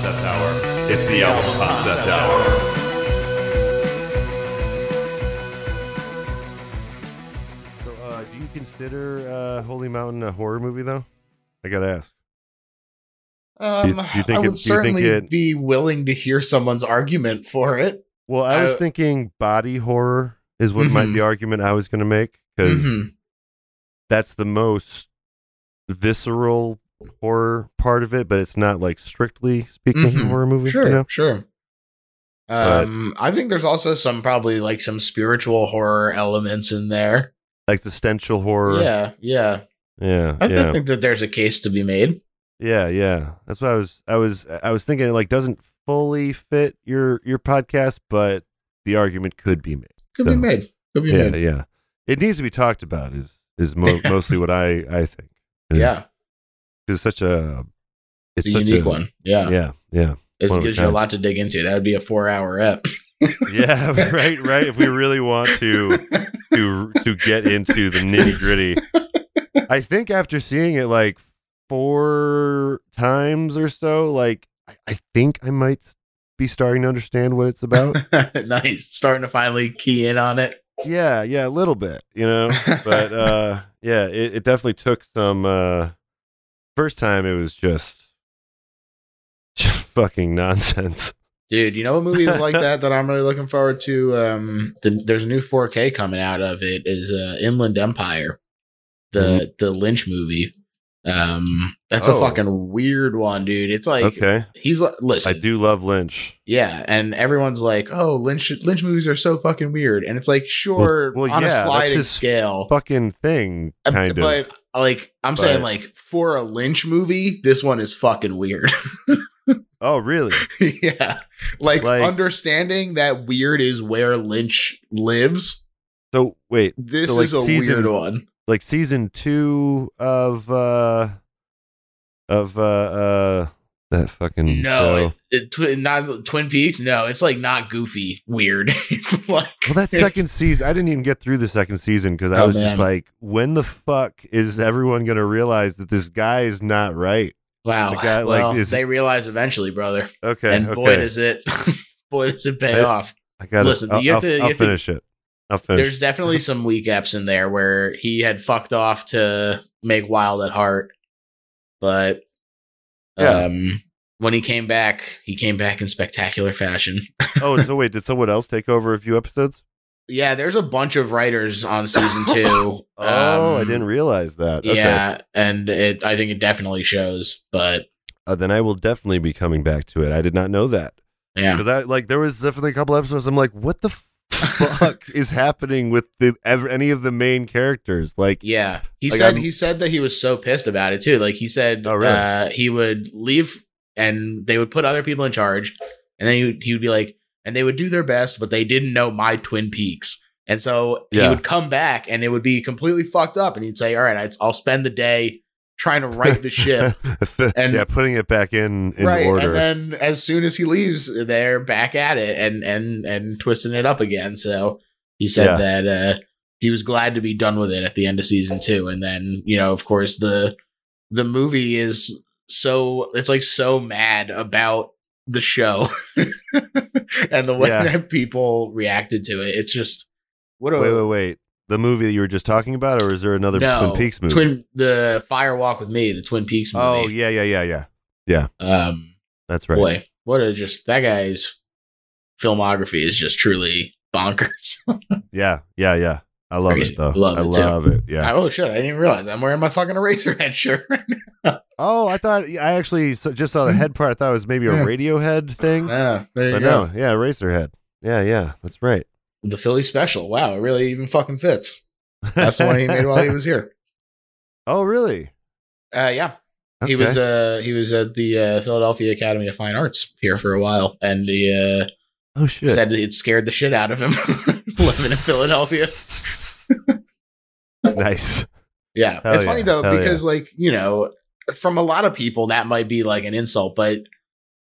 Concept Hour. It's the Album Concept Hour. So, do you consider Holy Mountain a horror movie, though? I gotta ask. I would certainly be willing to hear someone's argument for it. Well, I was thinking body horror is what might be the argument I was going to make, because that's the most visceral horror part of it, but it's not like strictly speaking a horror movie. Sure, you know? sure. I think there's also probably like some spiritual horror elements in there, like existential horror. Yeah. I think that there's a case to be made. Yeah. That's what I was thinking. It like doesn't fully fit your podcast, but the argument could be made. Could be made. Yeah. It needs to be talked about. Is mostly what I think. Yeah. It's such a unique one. Yeah. It gives you a lot to dig into. That would be a 4-hour ep. Yeah, right. If we really want to get into the nitty gritty, I think after seeing it like 4 times or so, like I think I might be starting to understand what it's about. Nice, starting to finally key in on it. Yeah, a little bit, you know. But yeah, it definitely took some. First time it was just fucking nonsense. Dude, you know what movies like that I'm really looking forward to? There's a new 4K coming out of it. Is Inland Empire, the Lynch movie. That's a fucking weird one, dude. It's like, okay, he's like, listen, I do love Lynch. Yeah, and everyone's like, oh, Lynch movies are so fucking weird, and it's like, sure, well, on a sliding that's his scale, fuking thing, kind of. But like, I'm saying, like, for a Lynch movie, this one is fucking weird. Oh, really? Yeah, like understanding that weird is where Lynch lives. So wait, this is a weird one. Like season 2 of that fucking show. Not Twin Peaks. No, it's like not goofy weird. It's like, well, that second season, I didn't even get through the second season because I was just like, when the fuck is everyone gonna realize that this guy is not right? Wow. The guy, they realize eventually, brother. Okay. And boy does it pay off. I gotta listen. I'll finish it. There's definitely some weak eps in there where he had fucked off to make Wild at Heart, but when he came back in spectacular fashion. Oh, so wait, did someone else take over a few episodes? Yeah, there's a bunch of writers on season 2. I didn't realize that. Okay. Yeah, and I think it definitely shows. But then I will definitely be coming back to it. I did not know that. Yeah, because there was definitely a couple episodes. I'm like, what the fuck is happening with any of the main characters? Like, yeah, he said that he was so pissed about it too. Like he said, he would leave and they would put other people in charge, and then he would be like, and they would do their best, but they didn't know my Twin Peaks. And so he would come back and it would be completely fucked up. And he'd say, all right, I'll spend the day trying to right the ship. And putting it back in order. And then as soon as he leaves, they're back at it and twisting it up again. So he said that he was glad to be done with it at the end of season 2. And then, of course, the movie is so mad about the show and the way that people reacted to it. It's just wait. The movie that you were just talking about, or is there another Twin Peaks movie? The Fire Walk with Me, the Twin Peaks movie. Oh yeah. That's right. Boy, that guy's filmography is just truly bonkers. Yeah. I love it though. I love it. Yeah. Oh shit! I didn't even realize I'm wearing my fucking Eraserhead shirt. Oh, I actually just saw the head part. I thought it was maybe a Radiohead thing. Yeah, there you go. No, Eraserhead. Yeah, that's right. The Philly special. Wow, it really even fucking fits. That's the one he made while he was here. Oh, really? Yeah. Okay. He was at the Philadelphia Academy of Fine Arts here for a while, and he said it scared the shit out of him living in Philadelphia. Nice. Yeah. It's funny though, because from a lot of people that might be like an insult, but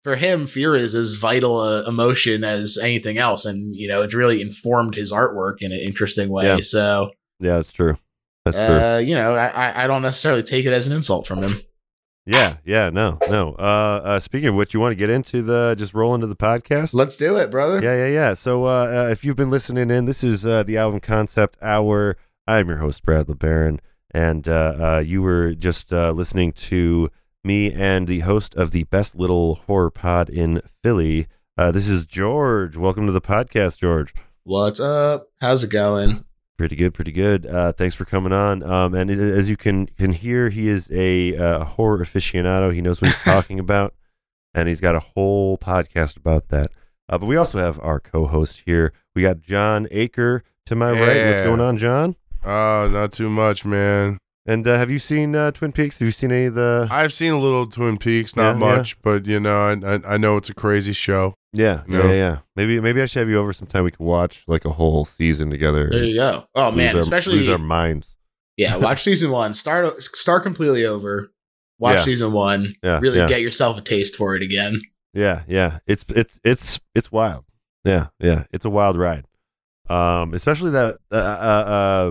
for him, fear is as vital a emotion as anything else. And, it's really informed his artwork in an interesting way. Yeah. So yeah, that's true. That's true. I don't necessarily take it as an insult from him. No. Speaking of which, you want to get into just roll into the podcast? Let's do it, brother. Yeah. So, if you've been listening in, this is the Album Concept Hour. I'm your host, Brad LeBaron, and you were just listening to me and the host of the best little horror pod in Philly. This is George. Welcome to the podcast, George. What's up? How's it going? Pretty good. Thanks for coming on. And as you can hear, he is a horror aficionado. He knows what he's talking about, and he's got a whole podcast about that. But we also have our co-host here. We got John Aker to my right. What's going on, John? Oh, not too much, man. And have you seen Twin Peaks? Have you seen any of the... I've seen a little Twin Peaks, not much, but I know it's a crazy show. Yeah. Maybe I should have you over sometime. We could watch like a whole season together. There you go. Oh man, especially lose our minds. Yeah, watch season 1. Start completely over. Watch season 1. Really get yourself a taste for it again. Yeah. It's wild. Yeah. It's a wild ride. Especially that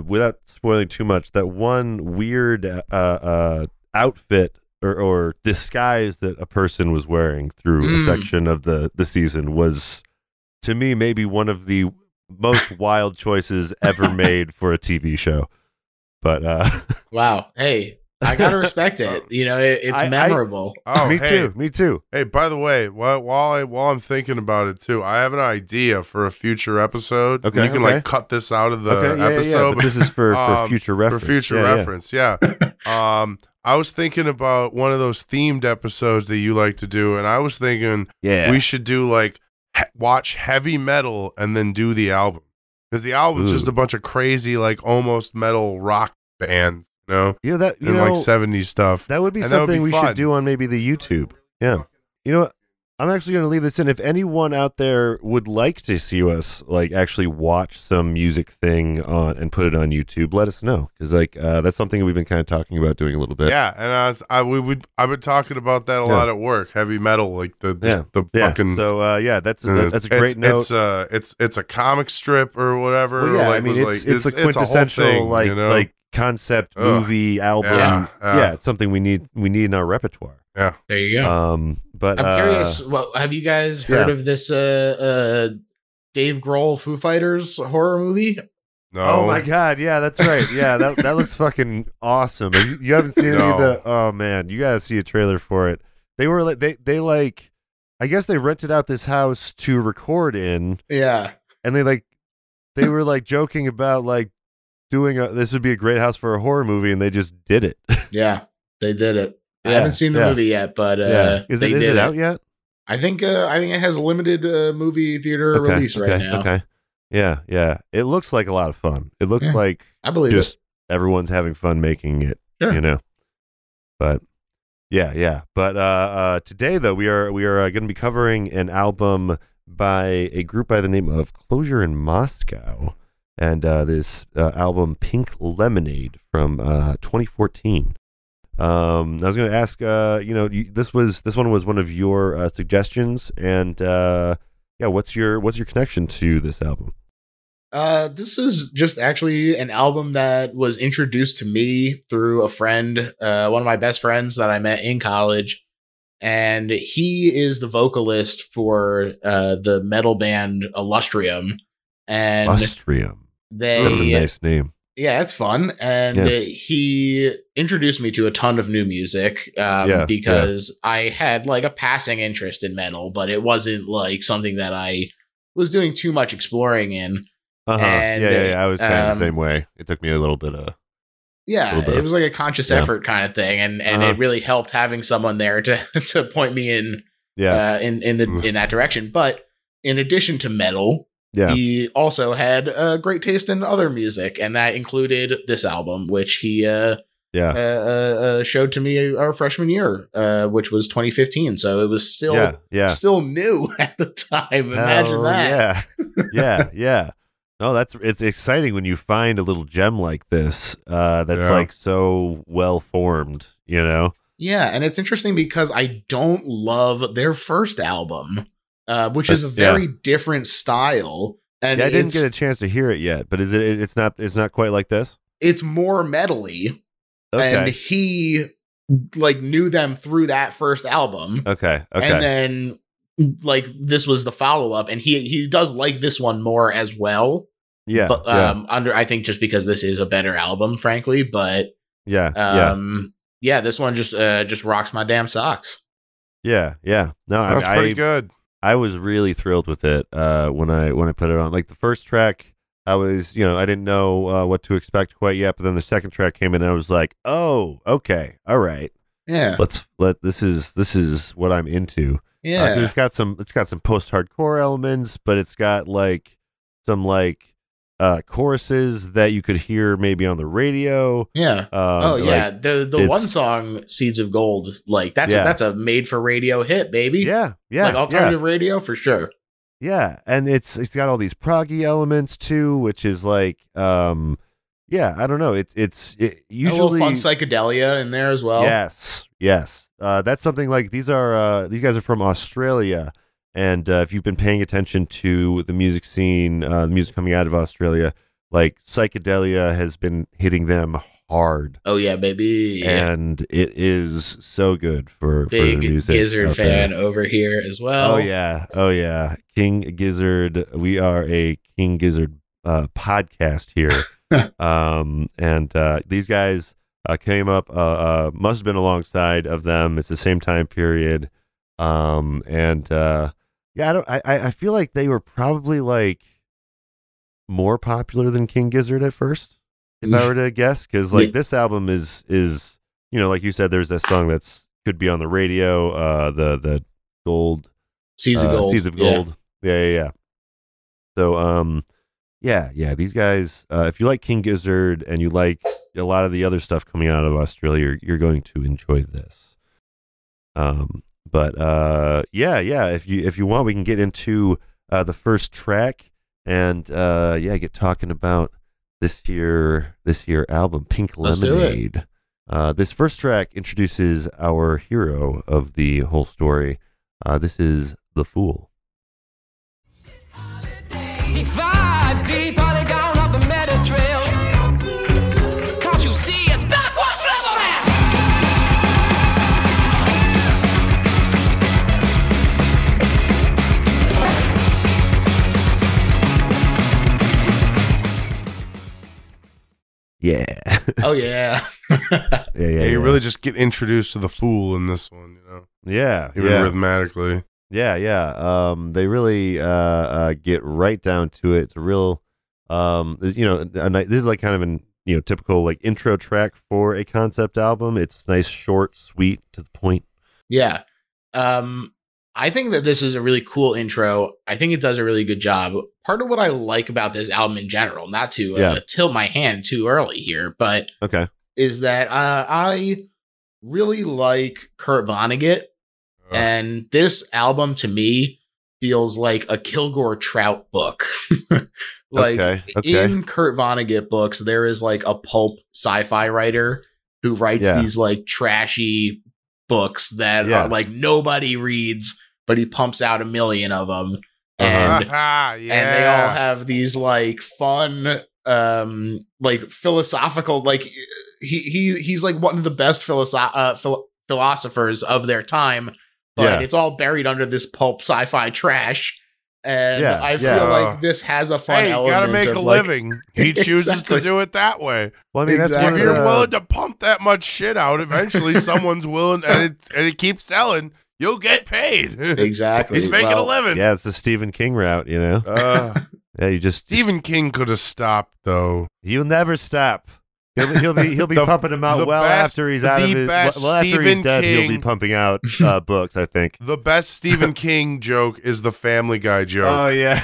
without spoiling too much, that one weird outfit or disguise that a person was wearing through a section of the season was, to me, maybe one of the most wild choices ever made for a TV show. But wow, hey, I gotta respect it. You know, it's memorable. Me too. Hey, by the way, while I'm thinking about it too, I have an idea for a future episode. Okay, you can like cut this out of the episode. But this is for future reference. For future reference, yeah. I was thinking about one of those themed episodes that you like to do, and I was thinking we should do like watch heavy metal and then do the album, because the album's just a bunch of crazy like almost metal rock bands. Like 70s stuff. That would be something we should do on maybe the YouTube. Yeah. You know what? I'm actually going to leave this in. If anyone out there would like to see us like actually watch some music thing on and put it on YouTube, let us know, because that's something we've been kind of talking about doing a little bit. Yeah, and I've been talking about that a lot at work. Heavy metal, like the fucking. So that's a great note. It's a comic strip or whatever. Well, yeah, it's a quintessential thing, like concept movie album. It's something we need in our repertoire. Yeah, there you go. But I'm curious. Well, have you guys heard of this Dave Grohl Foo Fighters horror movie? No. Oh my god, yeah, that's right. Yeah, that looks fucking awesome. You haven't seen any of the? Oh man, you gotta see a trailer for it. They were they like, I guess they rented out this house to record in. Yeah, and they were like joking about like doing this would be a great house for a horror movie, and they just did it. Yeah, they did it. I haven't seen the movie yet, but is it out yet? I think it has a limited movie theater release right now. Okay. Yeah. It looks like a lot of fun. It looks like I believe just everyone's having fun making it. Sure. You know. But yeah. But today though we are going to be covering an album by a group by the name of Closure in Moscow, and this album Pink Lemonade from 2014. I was going to ask, this one was one of your suggestions, and what's your connection to this album? This is just actually an album that was introduced to me through a friend, one of my best friends that I met in college, and he is the vocalist for the metal band Illustrium. And Illustrium. That's a nice name. Yeah, it's fun. And he introduced me to a ton of new music because I had like a passing interest in metal, but it wasn't like something that I was doing too much exploring in. And, I was kind of the same way. It took me a little bit of... it was like a conscious effort kind of thing. And it really helped having someone there to point me in that direction. But in addition to metal... Yeah. He also had a great taste in other music, and that included this album, which he showed to me our freshman year, which was 2015. So it was still new at the time. Imagine that. Yeah. No, it's exciting when you find a little gem like this that's like so well formed, you know? Yeah, and it's interesting because I don't love their first album. Which is a very different style, and I didn't get a chance to hear it yet. But is it? It's not quite like this. It's more metally, and he like knew them through that first album. Okay. And then like this was the follow up, and he does like this one more as well. Yeah. But I think just because this is a better album, frankly. But this one just rocks my damn socks. Yeah. No, that's pretty good. I was really thrilled with it when I put it on. Like the first track, I was, I didn't know what to expect quite yet, but then the second track came in and I was like, oh, okay, all right. Yeah. This is what I'm into. Yeah. It's got some post-hardcore elements, but it's got like some choruses that you could hear maybe on the radio. Yeah. The one song "Seeds of Gold," like that's a made for radio hit, baby. Yeah. Like alternative radio for sure. Yeah, and it's got all these proggy elements too, which is like, I don't know. It's usually a little fun psychedelia in there as well. Yes. That's something like these guys are from Australia. And if you've been paying attention to the music scene, the music coming out of Australia, like psychedelia has been hitting them hard. Oh yeah, baby! And it is so good for big the music. Gizzard fan over here as well. Oh yeah, King Gizzard. We are a King Gizzard podcast here, and these guys came up. Must have been alongside of them. It's the same time period, I feel like they were probably like more popular than King Gizzard at first, if I were to guess, because like this album is like you said, there's that song that's could be on the radio, the Gold Seeds of Gold. Yeah. So these guys, if you like King Gizzard and you like a lot of the other stuff coming out of Australia, you're going to enjoy this. But if you want, we can get into the first track and get talking about this here album, Pink Lemonade. This first track introduces our hero of the whole story. This is The Fool. Five deep polygon up the meta trail. Can't you see it's backwards level? Yeah. Oh yeah. yeah. You really just get introduced to the fool in this one, Yeah. Even rhythmatically. Yeah. They really get right down to it. It's a real, this is like kind of an typical like intro track for a concept album. It's nice, short, sweet, to the point. Yeah. I think that this is a really cool intro. I think it does a really good job. Part of what I like about this album in general, not to tilt my hand too early here, but is that I really like Kurt Vonnegut. And this album to me feels like a Kilgore Trout book. In Kurt Vonnegut books, there is like a pulp sci-fi writer who writes these like trashy books that are like nobody reads, but he pumps out 1 million of them. And they all have these like fun, like philosophical, like he's like one of the best philosophers of their time. But it's all buried under this pulp sci-fi trash. And I feel like this has a fun element. You gotta make a living. He chooses to do it that way. Well, I mean, that's if you're willing to pump that much shit out, eventually someone's willing, and it keeps selling, you'll get paid. Exactly. He's making a living. Yeah, it's the Stephen King route, Stephen King could have stopped, though. He'll never stop. He'll be pumping them out after he's out of his. After he's dead, he'll be pumping out books. I think the best Stephen King joke is the Family Guy joke. Oh yeah,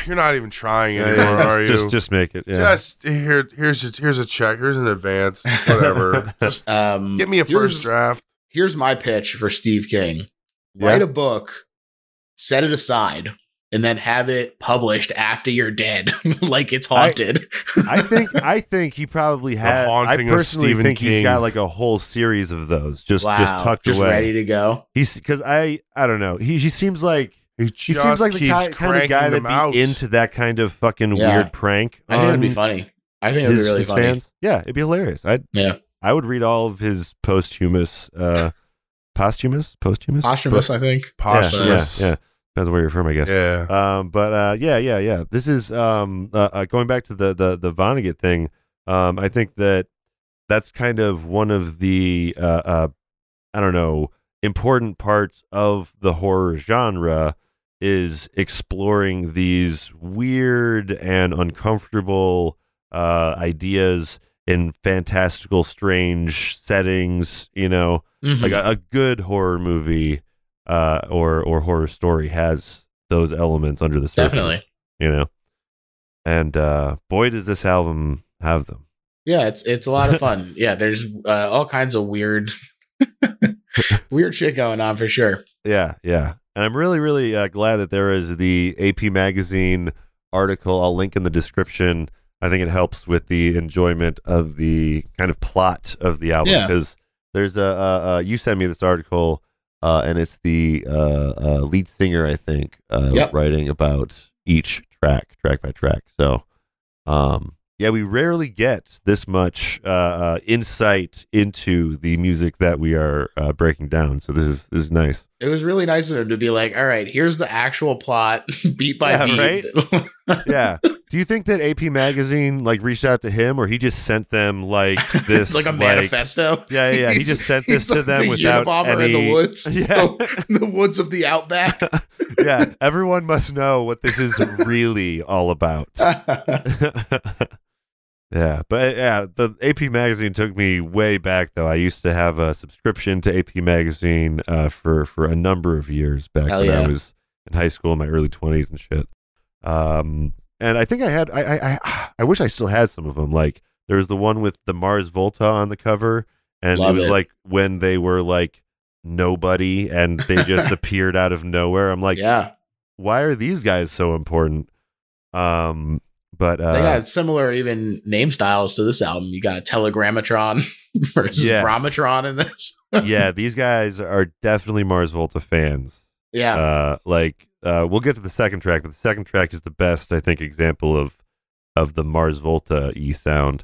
You're not even trying anymore, are you? Just make it. Yeah. Just here's a check. Here's an advance. Whatever. Just give me a first draft. Here's my pitch for Steve King: write a book, set it aside, and then have it published after you're dead, like it's haunted. I think he probably has. I personally think he's got like a whole series of those just tucked away, ready to go. He's because I don't know. He seems like the kind of guy that'd be into that kind of fucking weird prank. I think it'd be funny. I think it'd be really funny. Fans. Yeah, it'd be hilarious. I I would read all of his posthumous, I think. Posthumous. Yeah. Depends on where you're from, I guess. Yeah. Yeah. This is going back to the Vonnegut thing. I think that's kind of one of the I don't know, important parts of the horror genre is exploring these weird and uncomfortable ideas in fantastical, strange settings. You know, like a good horror movie or horror story has those elements under the surface. Definitely. You know, and boy, does this album have them. Yeah, it's a lot of fun. Yeah, there's all kinds of weird shit going on for sure. Yeah. And I'm really, really glad that there is the AP Magazine article. I'll link in the description. I think it helps with the enjoyment of the kind of plot of the album, because there's you sent me this article, and it's the lead singer, I think, writing about each track by track. So, yeah, we rarely get this much insight into the music that we are breaking down. So this is nice. It was really nice of him to be like, all right, here's the actual plot, beat by beat. Right? Yeah. Do you think that AP Magazine like reached out to him, or he just sent them like this, like a manifesto? Yeah. He just sent this to them the without Unabomber any. In the woods, Yeah, the woods of the outback. Yeah, everyone must know what this is really all about. Yeah, but the AP Magazine took me way back, though. I used to have a subscription to AP Magazine for a number of years back when I was in high school, in my early 20s and shit. And I think I had, I wish I still had some of them. Like, there was the one with the Mars Volta on the cover, and it was like when they were like nobody and they just appeared out of nowhere. I'm like, why are these guys so important? But they got similar even name styles to this album. You got Telegrammatron versus Brahmatron in this. Yeah, these guys are definitely Mars Volta fans. Yeah. We'll get to the second track, but the second track is the best, I think, example of the Mars Volta-y sound.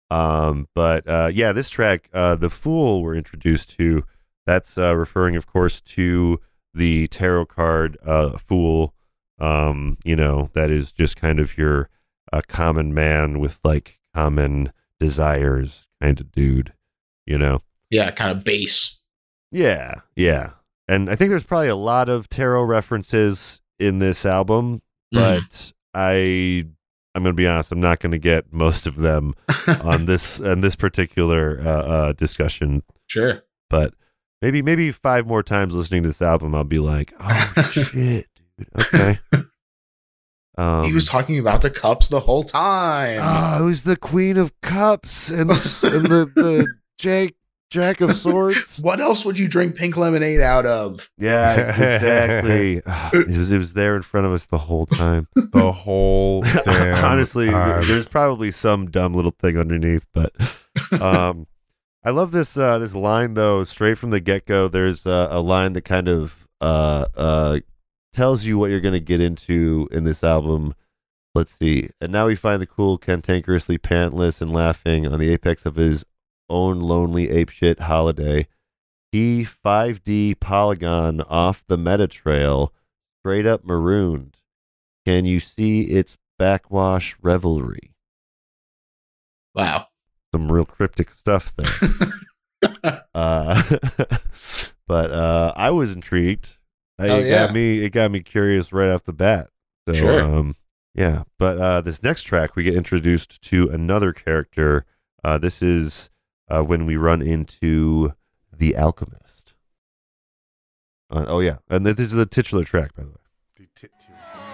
This track, The Fool, we're introduced to, that's referring, of course, to the tarot card Fool. That is just kind of your a common man with like common desires kind of dude, you know? Yeah, kind of base. Yeah. And I think there's probably a lot of tarot references in this album, but I'm going to be honest, I'm not going to get most of them on this particular discussion. Sure. But maybe 5 more times listening to this album, I'll be like, oh shit, dude. Okay. He was talking about the cups the whole time. Oh, it was the Queen of Cups and the Jack of Swords. What else would you drink pink lemonade out of? Yeah, exactly. It was there in front of us the whole time. The whole damn honestly, time. There's probably some dumb little thing underneath, but I love this line though. Straight from the get-go, there's a line that kind of tells you what you're going to get into in this album. Let's see. And now we find the cool cantankerously pantless and laughing on the apex of his own lonely apeshit holiday. He 5D polygon off the meta trail, straight up marooned. Can you see its backwash revelry? Wow. Some real cryptic stuff there. But I was intrigued. It got me curious right off the bat. So, sure. But this next track, we get introduced to another character. This is when we run into the Alchemist. And this is the titular track, by the way.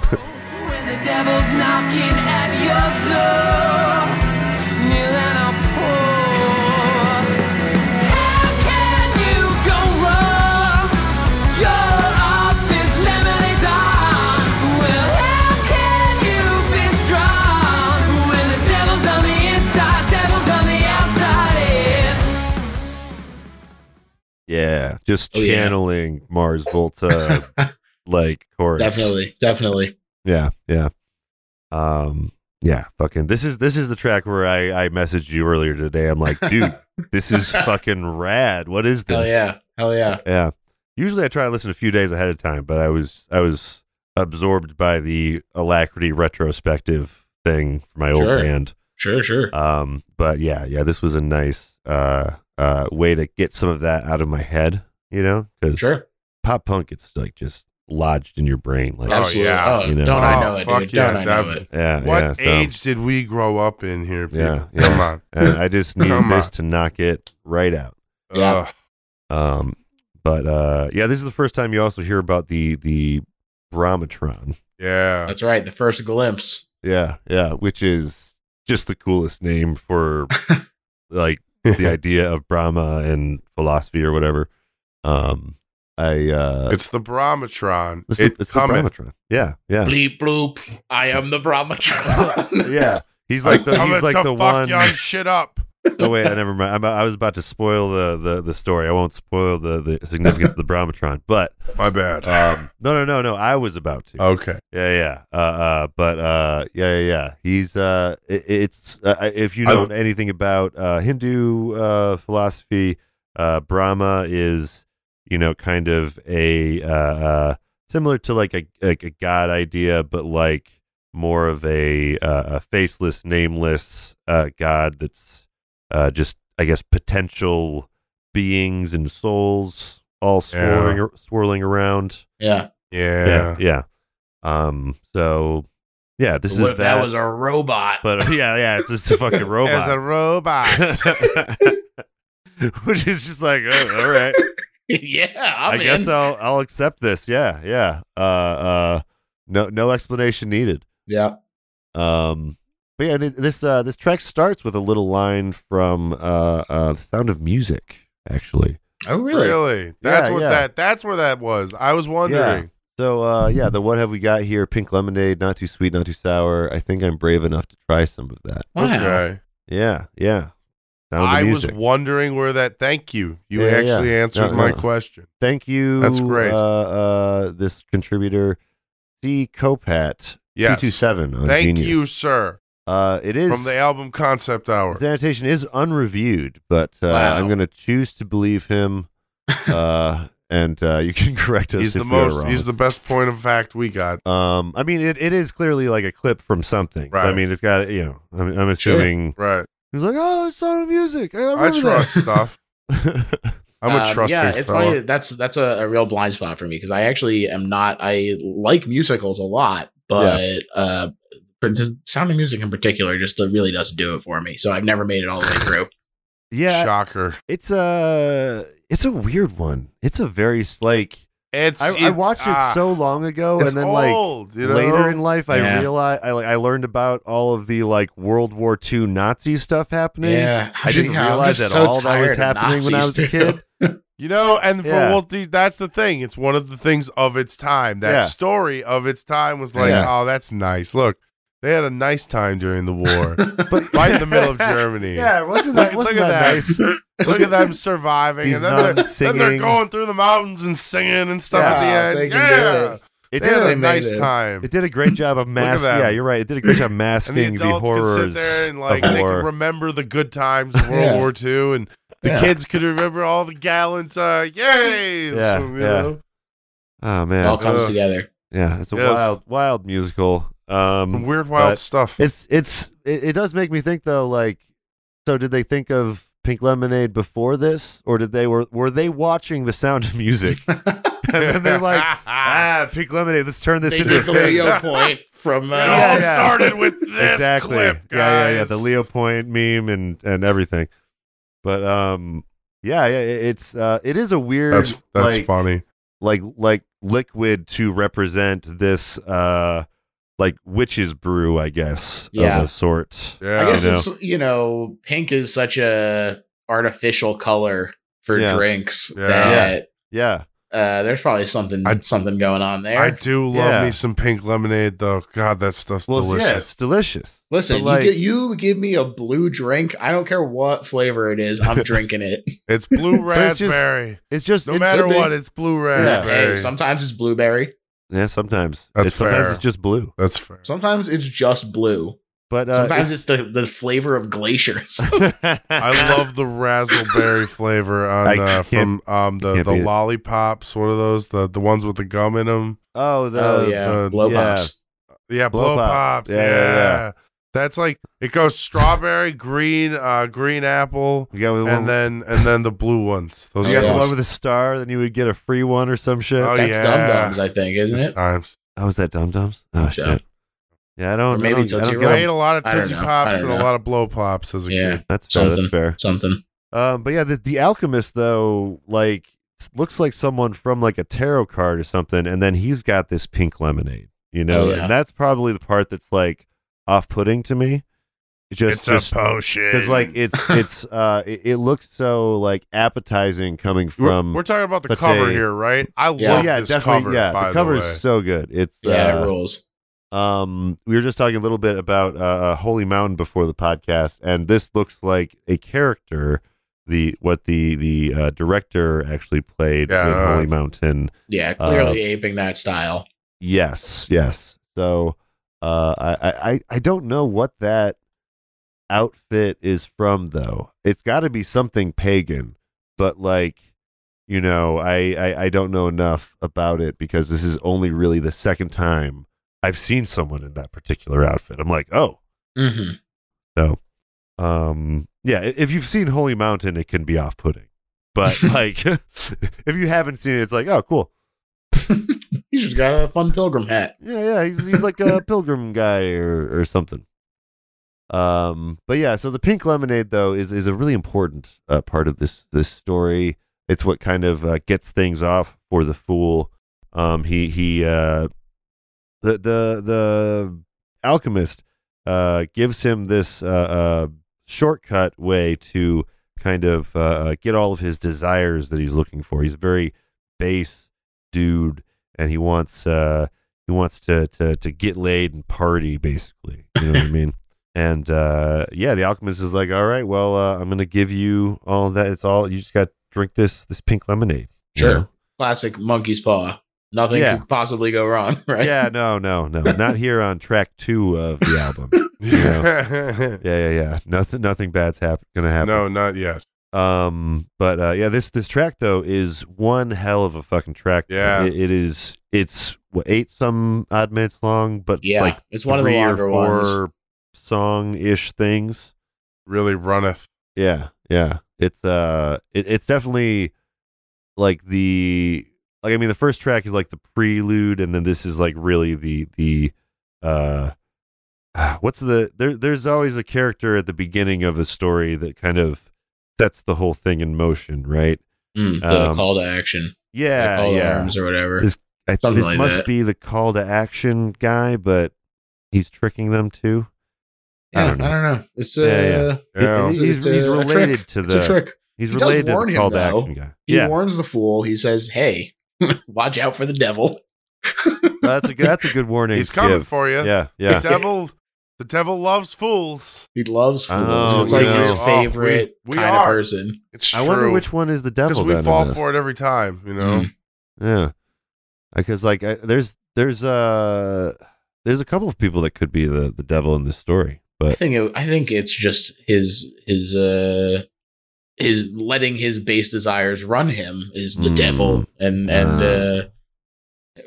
When the devil's knocking at your door, kneel and I'll pour. How can you go wrong? You're off this lemonade dawn. Well, how can you be strong when the devil's on the inside, devil's on the outside in? Yeah, just channeling Mars Volta like chorus. Definitely. Yeah. Yeah, fucking. This is the track where I messaged you earlier today. I'm like, dude, this is fucking rad. What is this? Hell yeah. Yeah. Usually I try to listen a few days ahead of time, but I was absorbed by the Alacrity retrospective thing for my old band. Sure. But yeah, this was a nice way to get some of that out of my head, because pop punk, it's like just lodged in your brain. Like, absolutely. Don't I know it, dude? Yeah, don't I know it? Yeah. What age did we grow up in here, people? Yeah. Come on. And I just needed this to knock it right out. Yeah. But this is the first time you also hear about the Brahmatron. Yeah. That's right. The first glimpse. Yeah, which is just the coolest name for like the idea of Brahma and philosophy or whatever. It's the Brahmatron. It's the Brahmatron. Yeah. Bleep bloop. I am the Brahmatron. Yeah. He's like the one. Young shit up. Oh wait, never mind. I was about to spoil the story. I won't spoil the significance of the Brahmatron, but my bad. No. I was about to. Okay. Yeah. He's it's if you know anything about Hindu philosophy, Brahma is kind of a similar to like a god idea, but like more of a faceless, nameless god that's just, I guess, potential beings and souls all swirling around. Yeah. So yeah, this is that was a robot. But it's just a fucking robot. As a robot. Which is just like, oh, all right. Yeah, I guess I'll accept this. Yeah. No explanation needed. Yeah. But yeah, this track starts with a little line from The Sound of Music, actually. Oh, really? Really? That's where that was. I was wondering. Yeah. So the What Have We Got Here? Pink Lemonade, Not Too Sweet, Not Too Sour. I think I'm brave enough to try some of that. Wow. Okay. Yeah. Sound I of was Music. wondering where that. Thank you. You actually answered my question. Thank you. That's great. This contributor, C. Copat, 227 on Thank Genius. you, sir. It is from the album Concept Hour. His annotation is unreviewed, but I'm going to choose to believe him. And you can correct us. He's the best point of fact we got. I mean, it is clearly like a clip from something. Right. I mean, it's got I'm assuming. Sure. Right. He's like, oh, it's Sound of Music. I trust stuff. I'm a trusting Yeah, it's fella. funny. That's a real blind spot for me because I actually am not. I like musicals a lot, but the Sound of Music in particular just really doesn't do it for me. So I've never made it all the way through. Yeah, shocker. It's a weird one. It's a very like. I watched it so long ago, and then old, later in life, I realized I learned about all of the like World War II Nazi stuff happening. Yeah, I didn't realize at all that was happening when I was a kid. And that's the thing. It's one of the things of its time. That story of its time was like, oh, that's nice. Look, they had a nice time during the war, but right in the middle of Germany. Yeah, wasn't that nice? Look at them surviving, and then they're going through the mountains and singing and stuff at the end. It did a nice time. It did a great job of masking. Yeah, you're right. It did a great job masking the horrors could sit there and like of they war. could remember the good times of World War II, and the kids could remember all the gallant yays. Oh man, it all comes together. Yeah, it's a wild musical. Some weird, wild stuff. It does make me think though. Like, so did they think of Pink Lemonade before this, or were they watching The Sound of Music? And then they're like, Pink Lemonade, let's turn this into a the thing. Leo Point from it all started with this clip, guys. Yeah, the Leo Point meme and everything. But it is a weird. That's funny. Like liquid to represent this like witch's brew, I guess, of a sort. Yeah. I guess it's pink is such a artificial color for drinks that there's probably something going on there. I do love me some pink lemonade though. God, that stuff's delicious. Yeah, it's delicious. Listen, you give me a blue drink, I don't care what flavor it is, I'm drinking it. It's blue raspberry. It's just no matter what, it's blue raspberry. Hey, sometimes it's blueberry. Yeah, sometimes. Sometimes it's just blue. That's fair. Sometimes it's just blue. But sometimes it's the flavor of glaciers. I love the raspberry flavor on from the lollipops. What are those? The ones with the gum in them? Oh, blow pops. Yeah, blow pops. Yeah. That's like it goes strawberry, green apple, and then the blue ones. Those you got the one with a star, then you would get a free one or some shit. Oh, That's Dum Dums, I think, isn't it? Times. Oh, is that Dum Dums? Oh shit. Yeah, I don't. Or maybe Tootsie Roll. I ate a lot of Tootsie Pops and a lot of Blow Pops as a kid. That's fair. Something. But yeah, the Alchemist though, like looks like someone from like a tarot card or something, and then he's got this pink lemonade, and that's probably the part that's like off-putting to me. It's a potion because like it looks so like appetizing coming from. We're talking about the cover here, right? I love this cover. Yeah, by the cover the way. is so good. It's it rules. We were just talking a little bit about Holy Mountain before the podcast, and this looks like a character. What the director actually played in Holy Mountain. Yeah, clearly aping that style. Yes. So I don't know what that outfit is from though. It's got to be something pagan, but like I don't know enough about it because this is only really the second time I've seen someone in that particular outfit. I'm like, oh. Mm-hmm. So, yeah, if you've seen Holy Mountain, it can be off-putting. But, like, if you haven't seen it, it's like, oh, cool. He's just got a fun pilgrim hat. Yeah, he's like a pilgrim guy or something. But yeah, so the pink lemonade, though, is a really important part of this story. It's what kind of gets things off for the fool. The Alchemist gives him this shortcut way to kind of get all of his desires that he's looking for. He's a very base dude, and he wants to get laid and party, basically. You know what I mean? And the Alchemist is like, all right, well, I'm gonna give you all that. It's all you just got to drink this pink lemonade. Sure, classic monkey's paw. Nothing could possibly go wrong, right? Yeah, no. Not here on track 2 of the album. Yeah. Nothing bad's gonna happen. No, not yet. But this track though is one hell of a fucking track. Yeah. It's what, 8 some odd minutes long, but it's one of the longer ones. Song-ish things. Really runneth. Yeah. It's definitely like the first track is like the prelude, and then this is like really the there's always a character at the beginning of a story that kind of sets the whole thing in motion, right? The call to action. Yeah, call to arms or whatever. This like must be the call to action guy, but he's tricking them too. Yeah, I don't know. It's he's related to the trick. He's related to the call to action guy. He warns the fool. He says, "Hey, watch out for the devil." That's a good warning. He's coming for you. Yeah. The devil loves fools. He loves fools. Oh, it's like his favorite kind of person. It's true. I wonder which one is the devil. Because we fall for it every time, Yeah, because like there's a couple of people that could be the devil in this story, but I think it's just his letting his base desires run him is the devil, and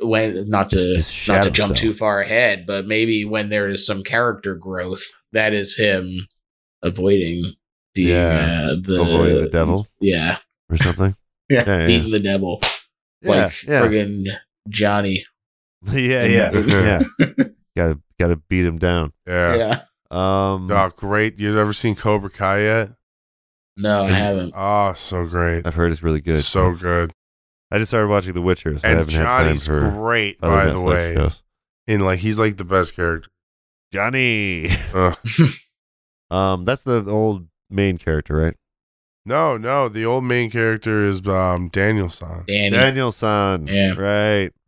when not to jump too far ahead, but maybe when there is some character growth, that is him avoiding being avoiding the devil, or something. Beating the devil, like friggin' Johnny. Yeah. Gotta beat him down. Yeah. Great. You ever seen Cobra Kai yet? No, I haven't. Oh, so great. I've heard it's really good. So good. I just started watching The Witcher, so I haven't Johnny's had time for great, by the way. Shows. And he's like the best character. Johnny. That's the old main character, right? No. The old main character is Daniel-san. Daniel-san. Yeah.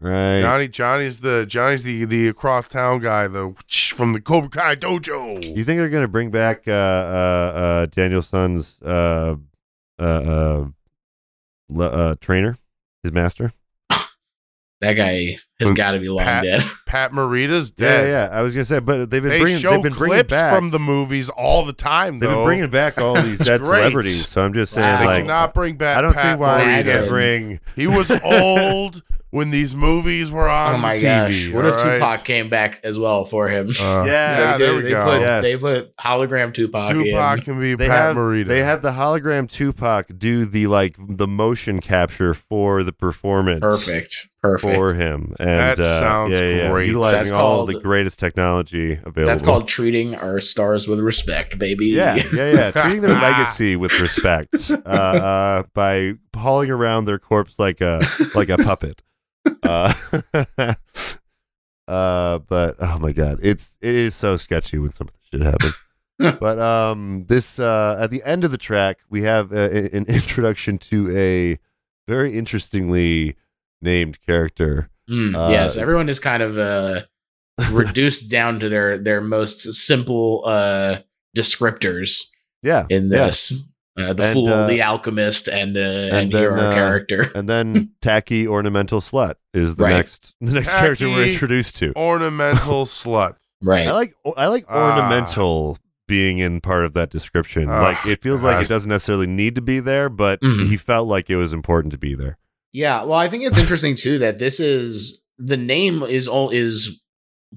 Right. Johnny's the across town guy, from the Cobra Kai dojo. You think they're gonna bring back Daniel-san's trainer, his master? That guy has got to be long dead. Pat Morita's dead. Yeah. I was gonna say, but they've been bringing clips back from the movies all the time. They've though. been bringing back all these dead great. celebrities. So I'm just saying, They like, cannot bring back. I don't Pat see why we Morita. can't bring. He was old when these movies were on. Oh my TV, gosh! What if all Tupac came back as well for him? There we go. They put hologram Tupac. Tupac in. can be Pat Morita. They had the hologram Tupac do the motion capture for the performance. Perfect for him. And that sounds great. Utilizing all the greatest technology available. That's called treating our stars with respect, baby. Yeah. Treating their legacy with respect by hauling around their corpse like a puppet. But oh my god, it is so sketchy when some of this shit happens. But this at the end of the track, we have an introduction to a very interestingly named character. Yes, everyone is kind of reduced down to their most simple descriptors. Yeah, in this. The fool, the alchemist, and hero character, and then tacky ornamental slut is the next character we're introduced to. Ornamental slut, right? I like ornamental being in part of that description. Like it feels like it doesn't necessarily need to be there, but he felt like it was important to be there. Yeah, well, I think it's interesting too that this is the name is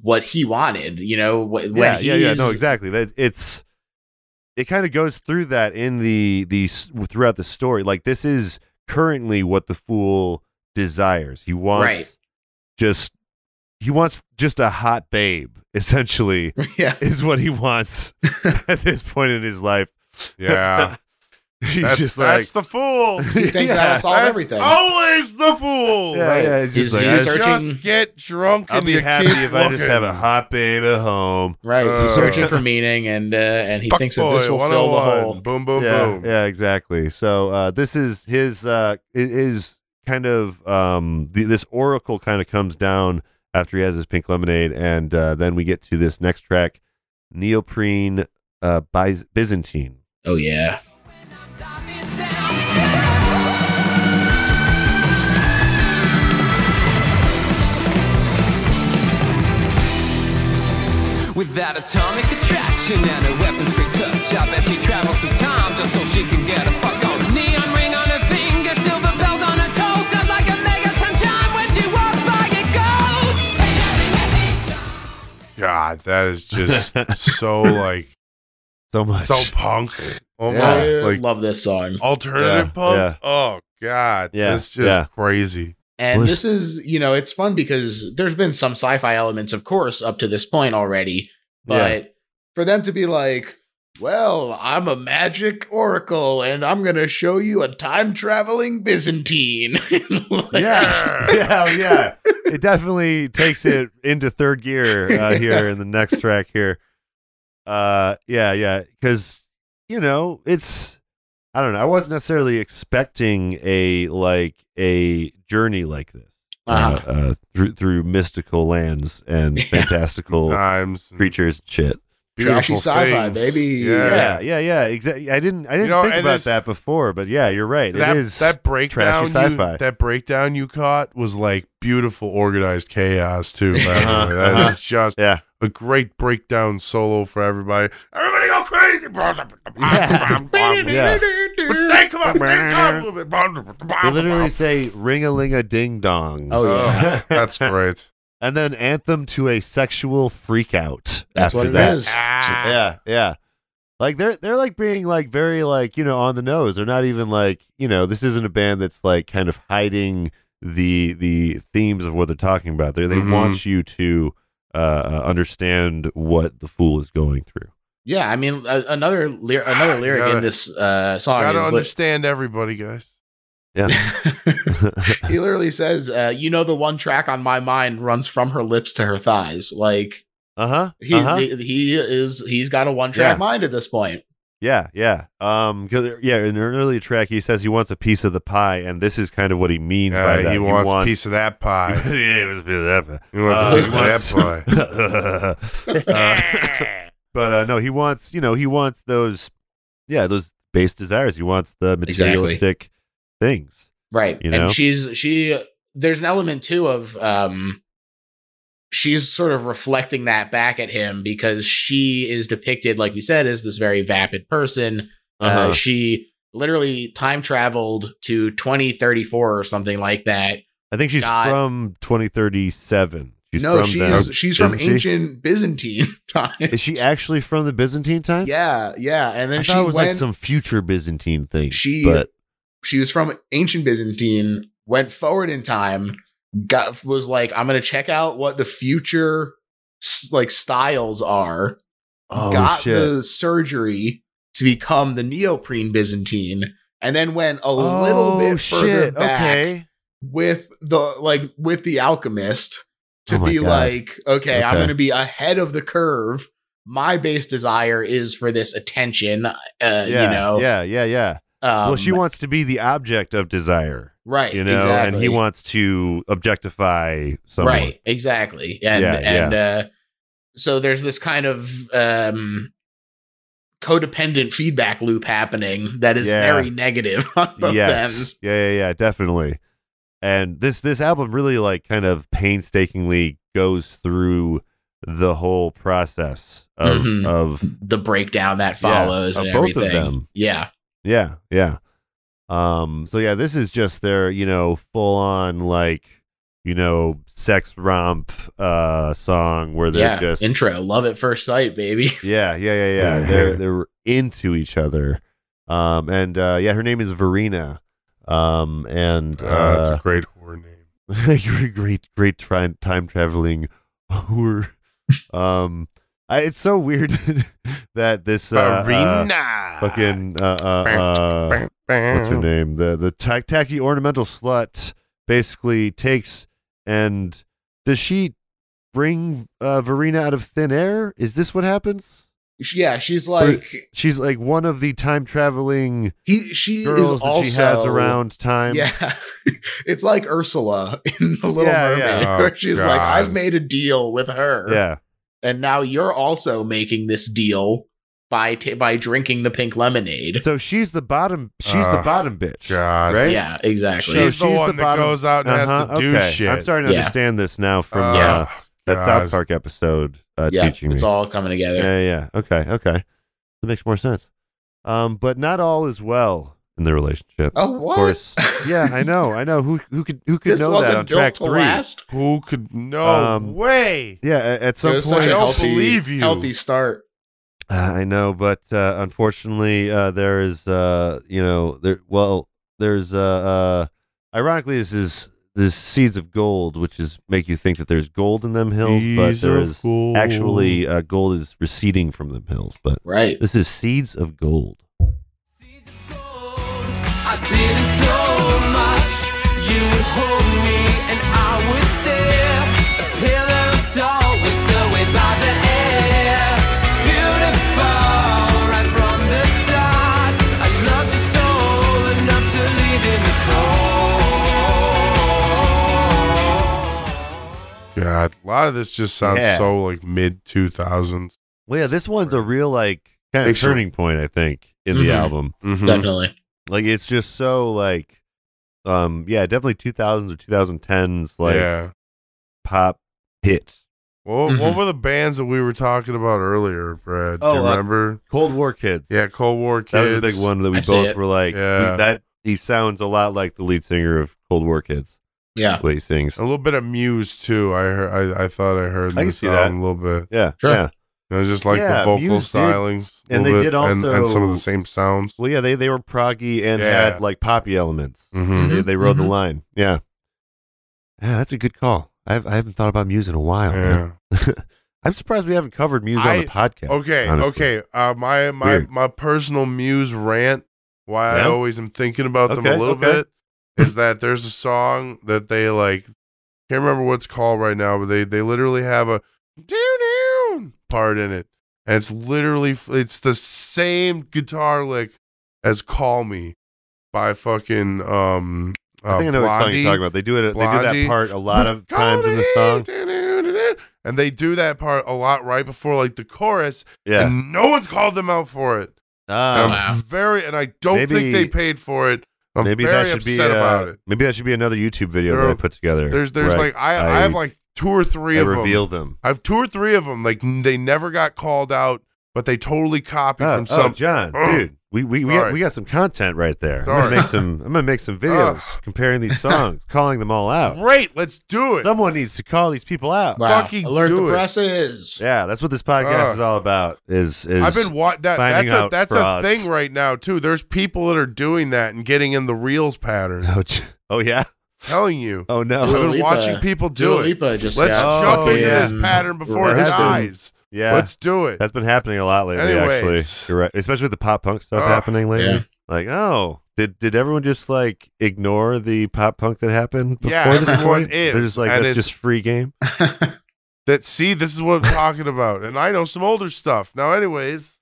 what he wanted. You know, no, exactly. It kind of goes through that in the throughout the story. Like this is currently what the fool desires. He wants just a hot babe, essentially. Is what he wants at this point in his life. Yeah. That's the fool. He thinks that'll solve everything. Always the fool. Yeah. He's searching. Just get drunk. I'll be happy if I just have a hot babe at home. Right. He's searching for meaning, and he thinks that this will fill the hole. Boom, boom, boom. Yeah, exactly. So this is his kind of this oracle kind of comes down after he has his pink lemonade, and then we get to this next track, Neoprene Byzantine. Oh yeah. With that atomic attraction and a weapon's great touch, I bet she traveled through time just so she can get a fuck on. Neon ring on her finger, silver bells on her toes, sounds like a megaton chime when she walks by. It goes. God, that is just so so much, so punk. I love this song. Alternative punk. Yeah. Oh God, it's just crazy. And this is, it's fun because there's been some sci-fi elements, of course, up to this point already. But for them to be like, well, I'm a magic oracle and I'm going to show you a time-traveling Byzantine. Yeah. It definitely takes it into third gear here in the next track here. Because, it's... I don't know. I wasn't necessarily expecting a journey like this through mystical lands and fantastical creatures and shit. Trashy sci-fi, baby. Yeah. Exactly. I didn't think about that before, but yeah, you're right. It is that breakdown. Trashy sci-fi. That breakdown you caught was like beautiful, organized chaos too. That is just a great breakdown solo for everybody. Everybody go crazy. But stay, come on, a little bit. They literally say ring-a-ling-a-ding-dong. Oh, yeah. That's great. And then anthem to a sexual freakout. That's what it is. Yeah. Like they're like being like very like, on the nose. They're not even like, this isn't a band that's like kind of hiding the themes of what they're talking about. They want you to understand what the fool is going through. Yeah, I mean, another lyric in this song gotta is understand everybody, guys. Yeah. He literally says, the one track on my mind runs from her lips to her thighs. Like, he's got a one track mind at this point. Yeah. Because in an earlier track, he says he wants a piece of the pie, and this is kind of what he means by that. He wants a piece of that pie. He wants a piece of that pie. He wants a piece of that pie. But no, he wants those base desires. He wants the materialistic things, right? And there's an element too of she's sort of reflecting that back at him because she is depicted, like you said, as this very vapid person. She literally time traveled to 2034 or something like that. I think she's from 2037. She's from ancient Byzantine time. Is she actually from the Byzantine time? Yeah. And then I thought it was like some future Byzantine thing. She was from ancient Byzantine, went forward in time, was like, I'm going to check out what the future like styles are. Got the surgery to become the neoprene Byzantine, and then went a little bit further back with the Alchemist to be like, okay, I'm going to be ahead of the curve. My base desire is for this attention. You know? Yeah. Well, she wants to be the object of desire. Right. You know, exactly. and he wants to objectify someone. Right. Exactly. And so there's this kind of codependent feedback loop happening that is very negative on both ends. Yeah, definitely. And this album really like kind of painstakingly goes through the whole process of the breakdown that follows and both everything. Of them. Yeah. So yeah, this is just their, full on like, sex romp song where they're just intro, love at first sight, baby. Yeah. They're into each other. Her name is Verena. That's a great horror name. great time traveling horror. It's so weird that this fucking what's her name? The tacky ornamental slut basically takes and does she bring Verena out of thin air? Is this what happens? Yeah, she's like one of the time traveling she girls is also, that she has around time. Yeah, it's like Ursula in The Little Mermaid, where she's like, I've made a deal with her. Yeah. And now you're also making this deal by drinking the pink lemonade. So she's the bottom. She's the bottom bitch, right? Yeah, exactly. She's the one that goes out and has to do shit. I'm starting to understand this now from that South Park episode teaching me. It's all coming together. Yeah. Okay. That makes more sense. But not all is well in the relationship. Oh, what? Of course. Yeah, I know. Who could know that on track 3? Last? Who could? No way. Yeah, at some point, I don't believe you. Healthy start. I know, but unfortunately, there is, there's, ironically, this seeds of gold, which is make you think that there's gold in them hills, but there is actually gold is receding from them hills. But this is seeds of gold. Seeds of gold. I didn't so much. You would hold me and I would stare. A pillar of salt was still way by the air. Beautiful, right from the start. I loved your soul enough to leave in the cold. God, a lot of this just sounds so like mid 2000s. Well, yeah, this one's a real like kind of turning point, I think, in the album. Definitely. Like it's just so like, definitely 2000s or 2010s like pop hits. Well, what were the bands that we were talking about earlier, Brad? Do you remember? Cold War Kids. Yeah, Cold War Kids. That was a big one that we both were like, that he sounds a lot like the lead singer of Cold War Kids. Yeah, the way he sings. A little bit of Muse too. I thought I heard this album a little bit. Yeah, sure. Yeah. Just like the vocal Muse stylings, and they did also and some of the same sounds. Well, yeah, they were proggy and had like poppy elements. They rode the line. Yeah, that's a good call. I haven't thought about Muse in a while. Yeah. I'm surprised we haven't covered Muse on the podcast. Okay. My personal Muse rant, why I always am thinking about them a little bit, is that there's a song that they like, can't remember what it's called right now, but they literally have a part in it, and it's the same guitar lick as "Call Me" by fucking I think I know what song you're talking about. They do that part a lot of times in the song, and they do that part a lot right before like the chorus. And no one's called them out for it. And I don't think they paid for it. I'm maybe very that should be upset about it. Maybe that should be another YouTube video that I put together. There's like I have like 2 or 3 of them. I reveal them. I have 2 or 3 of them. Like they never got called out, but they totally copied from some. Oh, John, dude, we got some content right there. I'm gonna make some videos comparing these songs, calling them all out. Great, let's do it. Someone needs to call these people out. Wow. Fucking Alert do the it. presses. Yeah, that's what this podcast is all about. Is I've been that's frauds. a thing right now too. There's people that are doing that and getting in the reels pattern. Oh yeah. Telling you. Oh no. I've been watching people do it. Just Let's jump into this pattern before his roasted. eyes. Yeah, let's do it. That's been happening a lot lately. Anyways. Actually, you're right. Especially with the pop punk stuff happening lately. Yeah. Like, oh, did everyone just like ignore the pop punk that happened before Yeah, this everyone point? is. They're just like, And that's it's- just free game. This is what I'm talking about. And I know some older stuff. Now, anyways,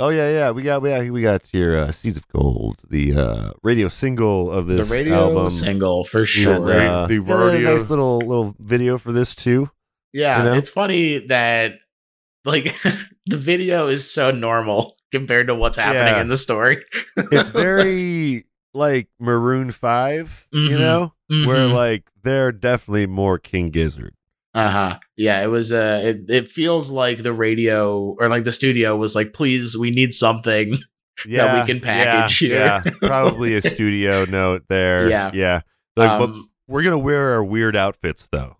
Oh yeah. We got your Seeds of Gold, the radio single of this the radio album. single for sure. And, the yeah, rodeo. nice little video for this too. Yeah, You know? it's funny that like the video is so normal compared to what's happening Yeah. in the story. It's very like Maroon 5, you Mhm. know, where Mhm. like they're definitely more King Gizzard. Yeah, it was it feels like the radio or like the studio was like, please, we need something that we can package here. Yeah, probably a studio note there. Yeah. Like, but we're gonna wear our weird outfits though.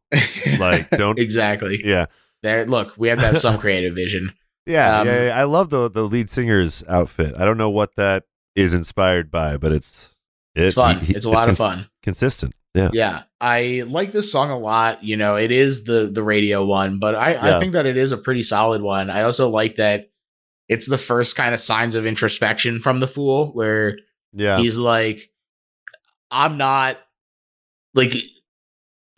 Like, don't exactly. Yeah. There, look, we have to have some creative vision. Yeah, yeah. I love the lead singer's outfit. I don't know what that is inspired by, but it's fun. It's a lot of fun. Consistent. Yeah. Yeah. I like this song a lot. You know, it is the radio one, but I think that it is a pretty solid one. I also like that it's the first kind of signs of introspection from the Fool, where he's like, I'm not like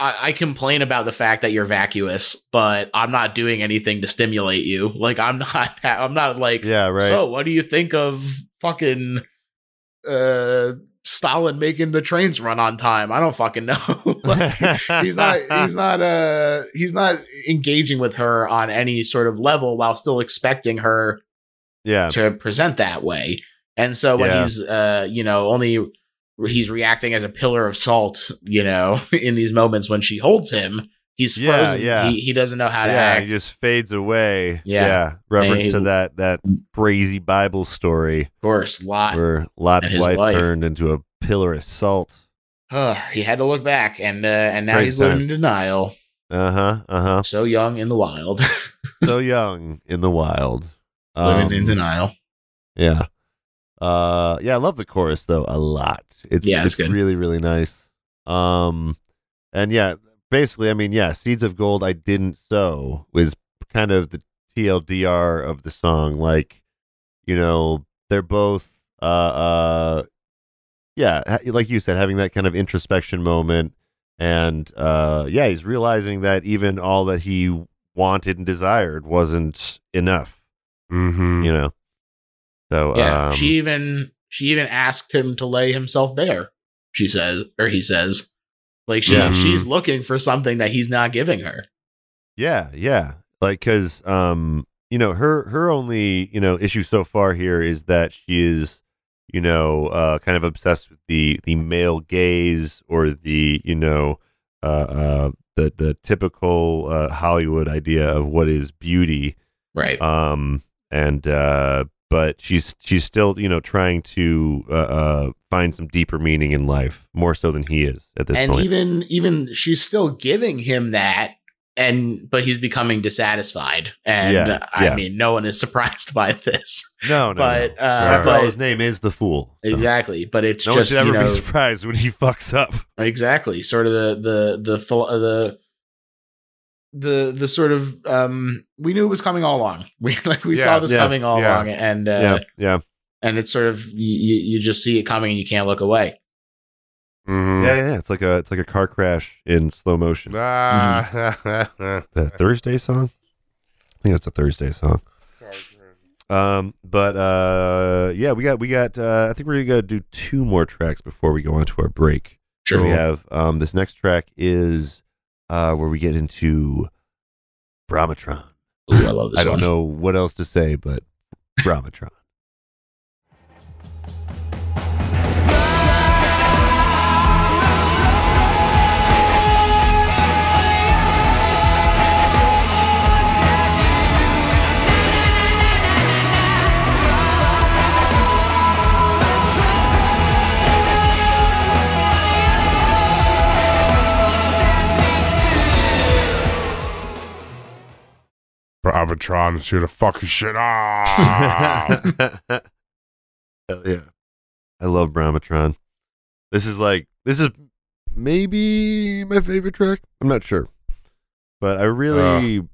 I complain about the fact that you're vacuous, but I'm not doing anything to stimulate you. Like I'm not like, yeah, right. So what do you think of fucking Stalin making the trains run on time? I don't fucking know. Like, he's not engaging with her on any sort of level while still expecting her to present that way. And so when he's he's reacting as a pillar of salt, you know, in these moments when she holds him, he's frozen. He doesn't know how to act. He just fades away. Yeah. Reference to that crazy Bible story. Of course, Lot. Where Lot's wife turned into a pillar of salt. He had to look back, and now Crazy he's living times. in denial. So young in the wild. So young in the wild. Living in denial. Yeah. I love the chorus though a lot. It's good. Really, really nice. And yeah, basically, I mean, Seeds of Gold I Didn't Sow was kind of the TLDR of the song. Like, you know, they're both like you said, having that kind of introspection moment. And he's realizing that even all that he wanted and desired wasn't enough. Mm-hmm. You know. So she even asked him to lay himself bare. He says, like she's looking for something that he's not giving her. Yeah. Like, because you know, her only issue so far here is that she is kind of obsessed with the male gaze or the the typical Hollywood idea of what is beauty, right? But she's still, trying to find some deeper meaning in life, more so than he is at this point. And even she's still giving him that, but he's becoming dissatisfied. And I mean, no one is surprised by this. No. But after all, his name is the Fool. So. Exactly, but it's no just one should ever be surprised when he fucks up. Exactly, sort of the sort of we knew it was coming all along. We saw this coming all along, and and it's sort of you just see it coming and you can't look away. Mm-hmm. Yeah. It's like a car crash in slow motion. The Thursday song. I think it's a Thursday song. But we got. I think we're gonna do 2 more tracks before we go on to our break. Sure. So we have this next track is where we get into Brahmatron. Ooh, I love this. I don't know what else to say, but Brahmatron. Brahmatron is here to fuck his shit up. Hell yeah. I love Brahmatron. This is maybe my favorite track. I'm not sure. But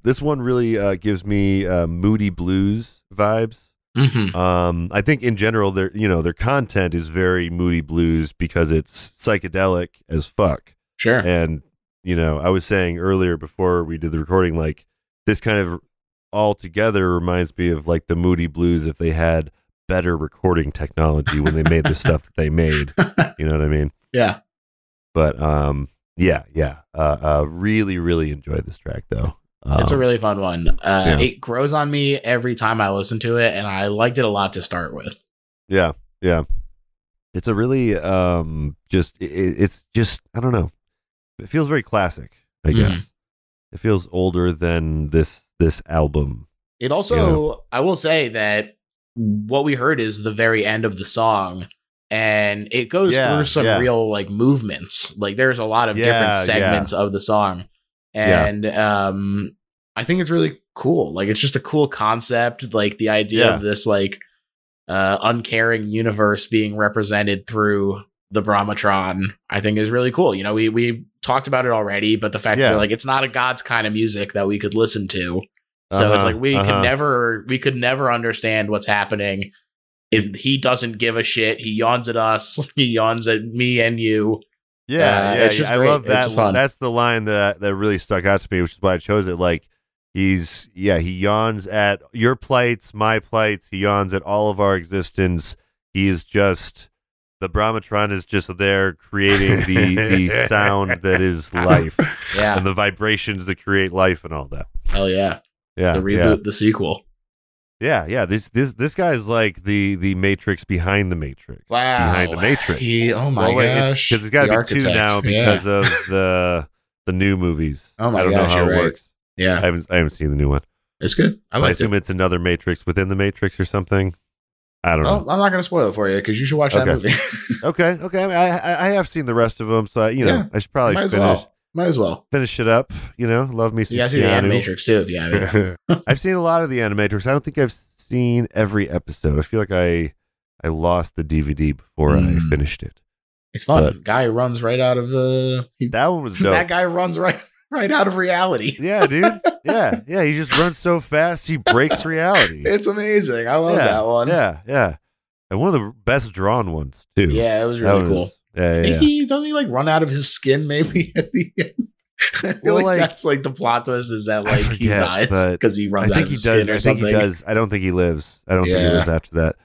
this one really gives me moody blues vibes. Mm-hmm. I think in general, their content is very moody blues because it's psychedelic as fuck. Sure. And, I was saying earlier before we did the recording, like this kind of all together reminds me of like the moody blues if they had better recording technology when they made the stuff that they made. You know what I mean? Yeah. But, really, really enjoyed this track though. It's a really fun one. It grows on me every time I listen to it, and I liked it a lot to start with. Yeah, yeah. It's a really it's just I don't know. It feels very classic, I guess. It feels older than this album. It also, I will say that what we heard is the very end of the song, and it goes through some real like movements. Like there's a lot of different segments of the song. And I think it's really cool. Like it's just a cool concept. Like the idea of this like uncaring universe being represented through the Brahmatron, I think is really cool. We talked about it already, but the fact that like it's not a God's kind of music that we could listen to. So it's like we could never understand what's happening if he doesn't give a shit. He yawns at us. He yawns at me and you. It's just I great. love that. It's fun. That's the line that really stuck out to me, which is why I chose it. Like he yawns at your plights, my plights. He yawns at all of our existence. He is just the Brahmatron is just there creating the sound that is life, and the vibrations that create life and all that. Hell yeah, yeah. The reboot, the sequel. Yeah. This guy's like the Matrix behind the Matrix. Wow, behind the Matrix. Oh my gosh, because it's got to be two now because of the new movies. Oh my I don't gosh, know how it works. Yeah, I haven't seen the new one. It's good. I assume it's another Matrix within the Matrix or something. I don't know. I'm not going to spoil it for you because you should watch that movie. Okay. I mean, I have seen the rest of them, so I should probably Might as well finish it up. Love me some. You guys see the Animatrix too, if you have it. I've seen a lot of the Animatrix. I don't think I've seen every episode. I feel like I lost the DVD before I finished it. It's fun. Guy runs right out of that one was dope. That guy runs right out of reality. Yeah, dude. Yeah. He just runs so fast he breaks reality. It's amazing. I love that one. Yeah. And one of the best drawn ones too. Yeah, it was really cool. Yeah. Doesn't he like run out of his skin maybe at the end? I feel like that's like the plot twist is that like he dies because he runs out of his skin or something. I think he does. I don't think he lives. I don't think he lives after that.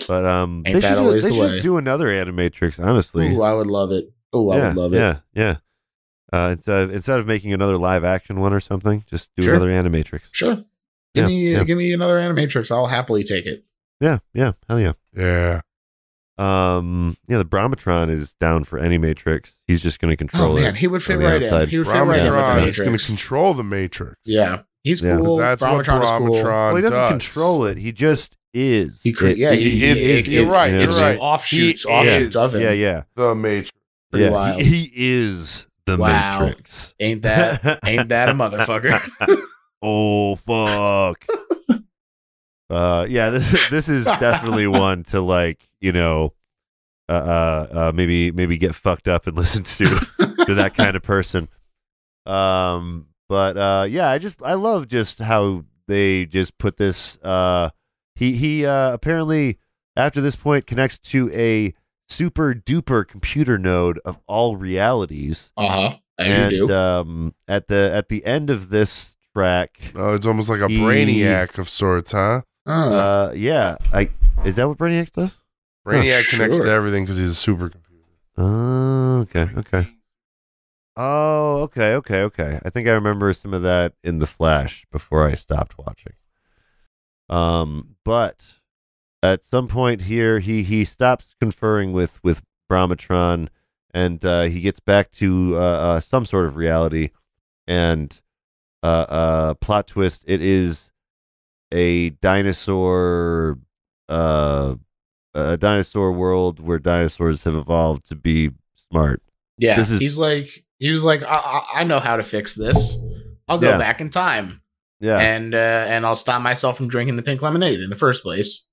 But they should just do another Animatrix, honestly. Oh, I would love it. Oh, I would love it. Yeah. Instead of making another live action one or something, just do another Animatrix. Sure. Give me another Animatrix. I'll happily take it. Yeah. Hell yeah. Yeah. The Brahmatron is down for any Matrix. He's just going to control it. Oh man, he would fit right in. He would fit right in with the Matrix. He's going to control the Matrix. Yeah, he's cool. That's Brahmatron is cool. Well, he doesn't control it. He just is. You're right. You're right. Offshoots of him. Yeah. The Matrix. Pretty wild. He is the Matrix. Ain't that a motherfucker? Oh fuck. This is definitely one to like, maybe get fucked up and listen to that kind of person. I love just how they just put this. He apparently after this point connects to a super duper computer node of all realities. And you do. At the end of this track, it's almost like a brainiac of sorts, huh? Is that what Brainiac does? Brainiac connects to everything because he's a supercomputer. Oh, okay. Oh, okay. I think I remember some of that in The Flash before I stopped watching. But at some point here, he stops conferring with Brahmatron, and he gets back to some sort of reality, and plot twist, it is a dinosaur world where dinosaurs have evolved to be smart. Yeah, he was like, I know how to fix this. I'll go back in time. Yeah. And I'll stop myself from drinking the pink lemonade in the first place.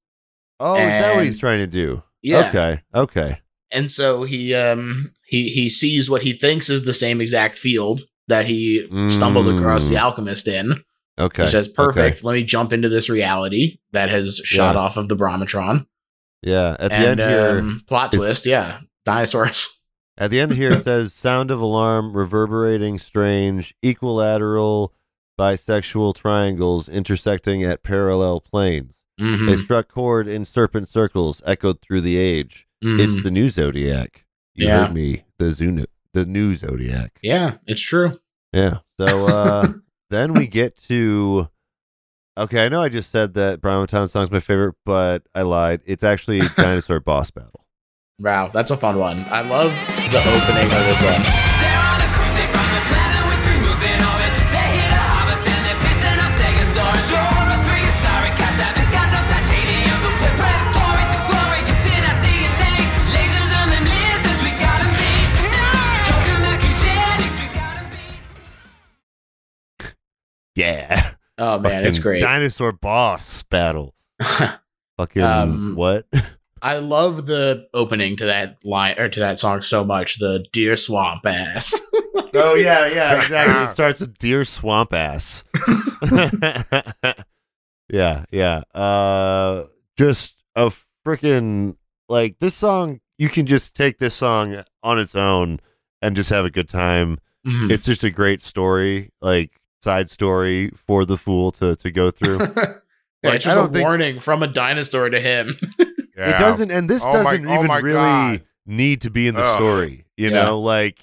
Oh, is that what he's trying to do? Yeah. Okay. And so he sees what he thinks is the same exact field that he stumbled across the Alchemist in. Okay. He says, perfect. Okay. Let me jump into this reality that has shot off of the Brahmatron. Yeah. At the end here, plot twist. Yeah. Dinosaurs. At the end here, it says sound of alarm, reverberating, strange, equilateral, bisexual triangles intersecting at parallel planes. Mm-hmm. They struck chord in serpent circles, echoed through the age. Mm-hmm. It's the new Zodiac. You heard me. The new Zodiac. Yeah, it's true. Yeah. So then we get to. Okay, I know I just said that Brahmatron song's my favorite, but I lied. It's actually Dinosaur Boss Battle. Wow, that's a fun one. I love the opening of this one. They're on a cruise, they find a planet with 3 moons in orbit. They hit a harvest and they're pissing off stegosaurs. Sure, us prehistoric cats haven't got no titanium, but we're predatory. The glory is in our DNA. Lasers on them lizards, we got 'em beat. Tokamak eugenics, we got 'em beat. Yeah. Oh man, it's great. Dinosaur Boss Battle. Fucking what? I love the opening to that line or to that song so much. The Dear Swamp Ass. Oh yeah, exactly. It starts with Dear Swamp Ass. Yeah. Just a freaking like this song. You can just take this song on its own and just have a good time. Mm-hmm. It's just a great story, like side story for the fool to go through. It's just a warning from a dinosaur to him. Yeah. It doesn't, and this doesn't even really God. need to be in the story. You know, like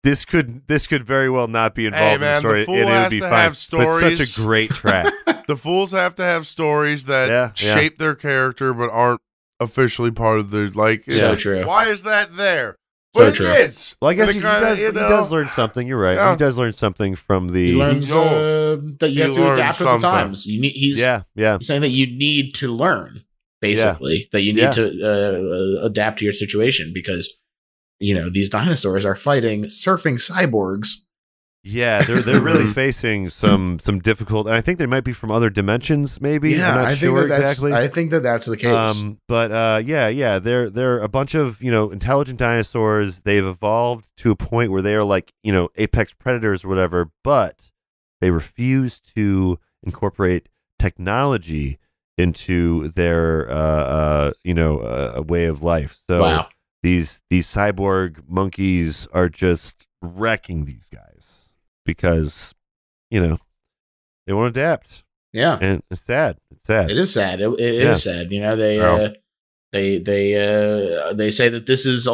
this could very well not be involved in the story, and it would be fine. But it's such a great track. The fools have to have stories that shape their character, but aren't officially part of their So true. Why is that there? So But true. it is. Well, I guess he kinda, does learn something. You're right. Yeah. He does learn something from the. He learns that you have to adapt with the times. You need. He's saying that you need to learn. Basically, that you need to adapt to your situation because, these dinosaurs are fighting surfing cyborgs. Yeah, they're really facing some difficult, and I think they might be from other dimensions. Maybe I'm not sure exactly. I think that's the case. But they're a bunch of intelligent dinosaurs. They've evolved to a point where they are like apex predators or whatever, but they refuse to incorporate technology into their a way of life. So these cyborg monkeys are just wrecking these guys because they won't adapt. Yeah, and it's sad. It's sad. It is sad. It is sad. They say that this is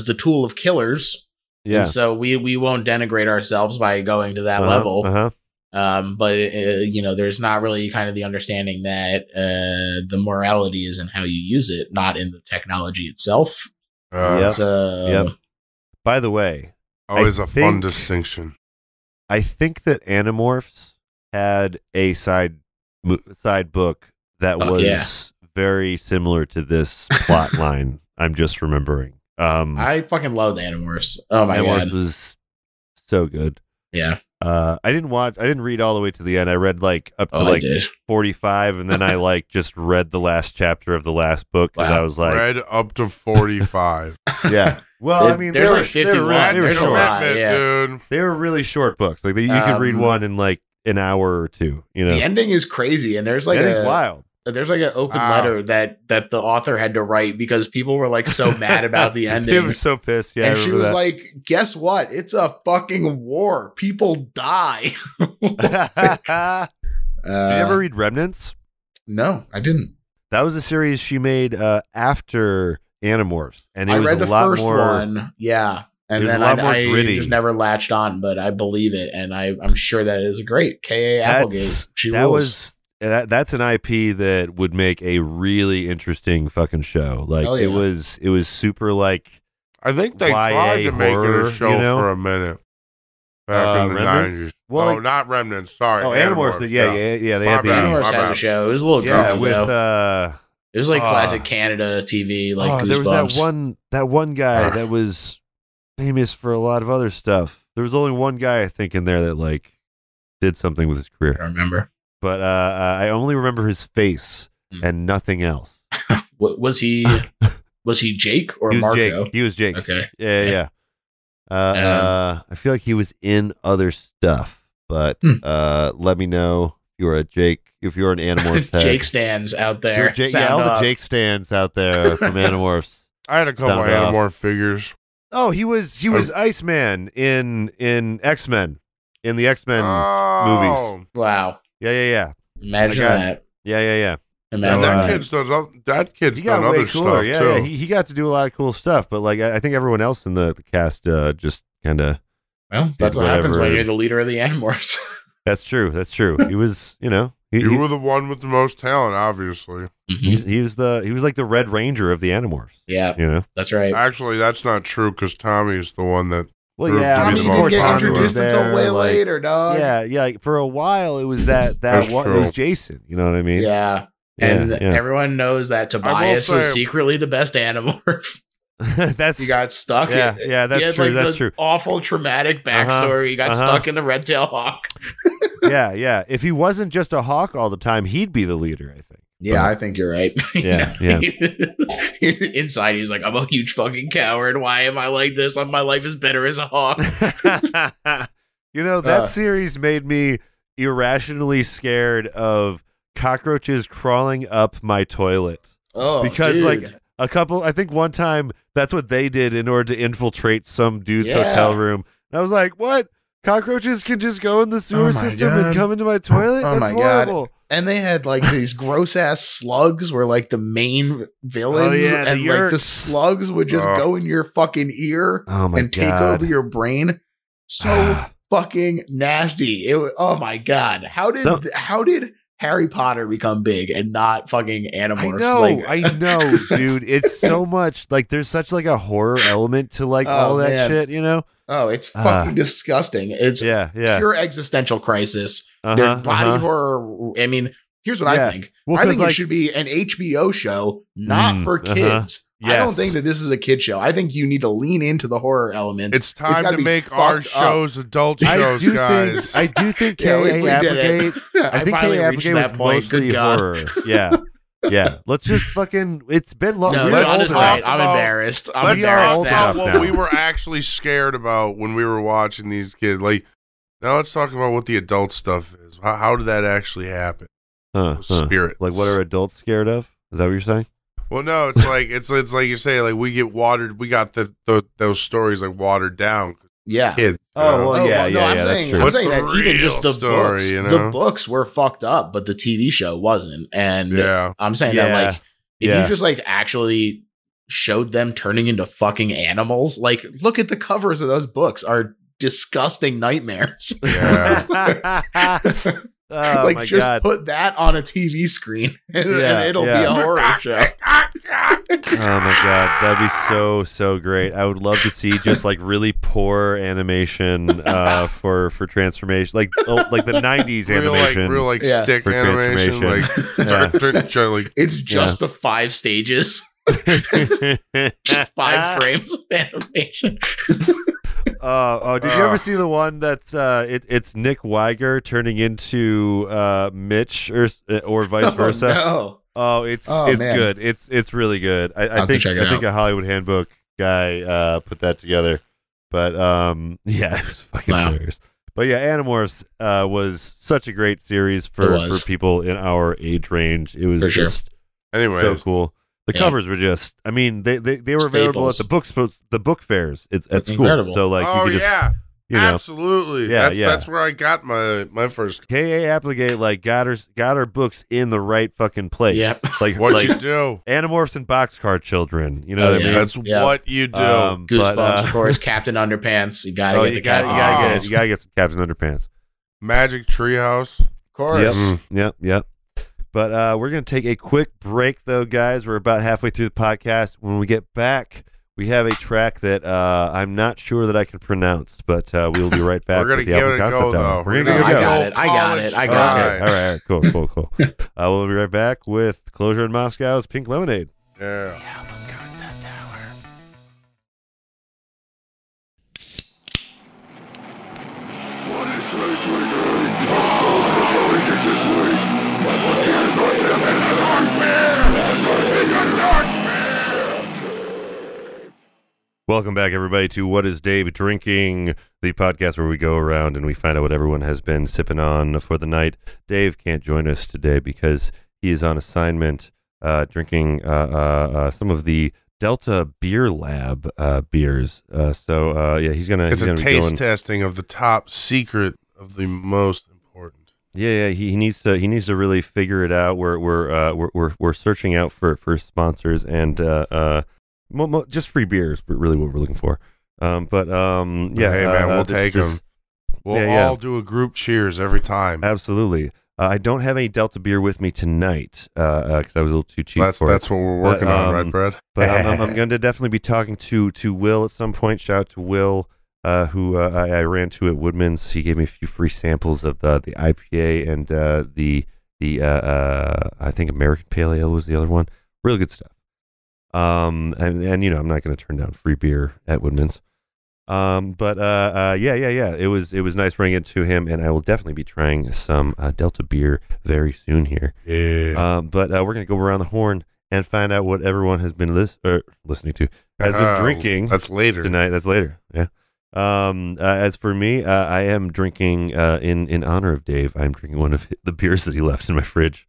the tool of killers. Yeah. And so we won't denigrate ourselves by going to that level. But there's not really kind of the understanding that the morality is in how you use it, not in the technology itself. Yep. By the way, always a fun distinction. I think that Animorphs had a side book that was very similar to this plot line. I'm just remembering. I fucking loved Animorphs. Oh my god, Animorphs was so good. Yeah. I didn't read all the way to the end. I read up to 45, and then I just read the last chapter of the last book because I was like, read up to 45. Yeah. Well, I mean, there's like 51. They were short. Dude. They were really short books. Like you could read one in an hour or two. The ending is crazy, and there's it's wild. There's an open letter that the author had to write because people were so mad about the ending. They were so pissed. Yeah, and she was like, "Guess what? It's a fucking war. People die." Did you ever read Remnants? No, I didn't. That was a series she made after Animorphs, and I read the first more, one. Yeah, and then I just never latched on, but I believe it, and I'm sure that is great. K.A. Applegate. She rules. That's an IP that would make a really interesting fucking show. It was super I think they tried to make it a show for a minute back in the Remnants? 90s. Well, not Remnants. Sorry. Animorphs. Yeah. They had the Animorphs had a show. It was a little grumpy though. It was classic Canada TV, Goosebumps. There was that one guy that was famous for a lot of other stuff. There was only one guy I think in there that did something with his career. I remember. But I only remember his face and nothing else. Was he Jake or He was Marco? Jake. He was Jake. Okay. Yeah. I feel like he was in other stuff, but let me know if you're a Jake, if you're an Animorphs head. Jake stands out there. All the Jake stands out there from Animorphs. I had a couple of Animorph figures. Oh, he was Iceman in X-Men, in the X-Men movies. Wow. Yeah. Imagine that. Yeah. And that kid's done other stuff too. Yeah, he got to do a lot of cool stuff, but like I think everyone else in the cast just kind of. Well, that's what happens when you're the leader of the Animorphs. That's true. He was, you were the one with the most talent, obviously. He was like the Red Ranger of the Animorphs. Yeah, that's right. Actually, that's not true because Tommy's the one that. Well, yeah, Tommy didn't get introduced until way later, dog. Yeah. Like, for a while, it was that one. It was Jason. You know what I mean? Yeah. And everyone knows that Tobias was secretly the best Animorph. He got stuck. Yeah, that's true. That's true. Awful traumatic backstory. He got stuck in the red tail hawk. Yeah. If he wasn't just a hawk all the time, he'd be the leader, I think. Yeah, I think you're right. Yeah. Inside, he's like, I'm a huge fucking coward. Why am I like this? My life is better as a hawk. That series made me irrationally scared of cockroaches crawling up my toilet. Oh, because dude. I think one time that's what they did in order to infiltrate some dude's hotel room. And I was like, what? Cockroaches can just go in the sewer system and come into my toilet? Oh, that's my horrible. God. And they had like these gross ass slugs were like the main villains. Oh, yeah, and like the slugs would just go in your fucking ear and take over your brain. So fucking nasty. Oh my God. How did Harry Potter become big and not fucking Animorphs? I know, dude. It's so much like there's such like a horror element to like all that shit, Oh, it's fucking disgusting. It's pure existential crisis. There's body horror. I mean, here's what I think. I think it should be an HBO show, not for kids. Yes. I don't think that this is a kid show. I think you need to lean into the horror elements. It's time to make our shows adult shows, guys. I do think K.A. Applegate. I think K.A. Applegate was mostly horror. Yeah. Let's just fucking. It's been long. No, let's right. I'm embarrassed. Let's talk about what we were actually scared about when we were watching these kids. Like, now let's talk about what the adult stuff is. How did that actually happen? Spirits. Like, what are adults scared of? Is that what you're saying? Well, no, it's like it's like you say, like we get watered. We got those stories like watered down. Yeah. Kids, I'm saying that even just the story, books, the books were fucked up, but the TV show wasn't. And I'm saying that like if you just like actually showed them turning into fucking animals, like look at the covers of those books are disgusting nightmares. Yeah. Oh, like my just God. put that on a TV screen and it'll be a horror show. Oh my God, that'd be so great. I would love to see just like really poor animation for transformation, like the 90s animation, real stick animation, like it's just the 5 stages, just 5 frames of animation. Did you ever see the one that's it's Nick Weiger turning into Mitch or vice versa? No. Oh, it's good. It's really good. I think a Hollywood Handbook guy put that together. But it was fucking hilarious. But yeah, Animorphs was such a great series for people in our age range. It was just so cool. The covers were just, I mean, they were available at the book fairs at school. Incredible. So like you could just, absolutely. That's where I got my first. K.A. Applegate like got her books in the right fucking place. Yep. Like what you do. Animorphs and Boxcar Children. You know what I mean? That's what you do. Goosebumps, of course. Captain Underpants. You gotta get the you gotta get some Captain Underpants. Magic Treehouse. Of course. Yep. But we're going to take a quick break, though, guys. We're about halfway through the podcast. When we get back, we have a track that I'm not sure that I can pronounce, but we'll be right back. We're going to give it a go, though. We're going to give it a go. I got it. All right. Cool. We'll be right back with Closure in Moscow's Pink Lemonade. Yeah. What is Welcome back, everybody, to What is Dave Drinking, the podcast where we go around and we find out what everyone has been sipping on for the night. Dave can't join us today because he is on assignment drinking some of the Delta Beer Lab beers. So he's gonna. It's he's a gonna taste testing of the top secret of the most important. Yeah. He needs to really figure it out. We're searching out for sponsors and just free beers. But really, what we're looking for. Hey man, we'll take them. We'll all do a group cheers every time. Absolutely. I don't have any Delta beer with me tonight because I was a little too cheap for it. That's what we're working on, right, Brad? But I'm going to definitely be talking to Will at some point. Shout out to Will, who I ran to at Woodman's. He gave me a few free samples of the IPA and the I think American Pale Ale was the other one. Really good stuff. And you know, I'm not going to turn down free beer at Woodman's. It was nice running into him, and I will definitely be trying some Delta beer very soon here. Yeah. We're gonna go around the horn and find out what everyone has been listening to, has been drinking. That's later tonight. That's later. Yeah. As for me, I am drinking in honor of Dave. I'm drinking one of the beers that he left in my fridge.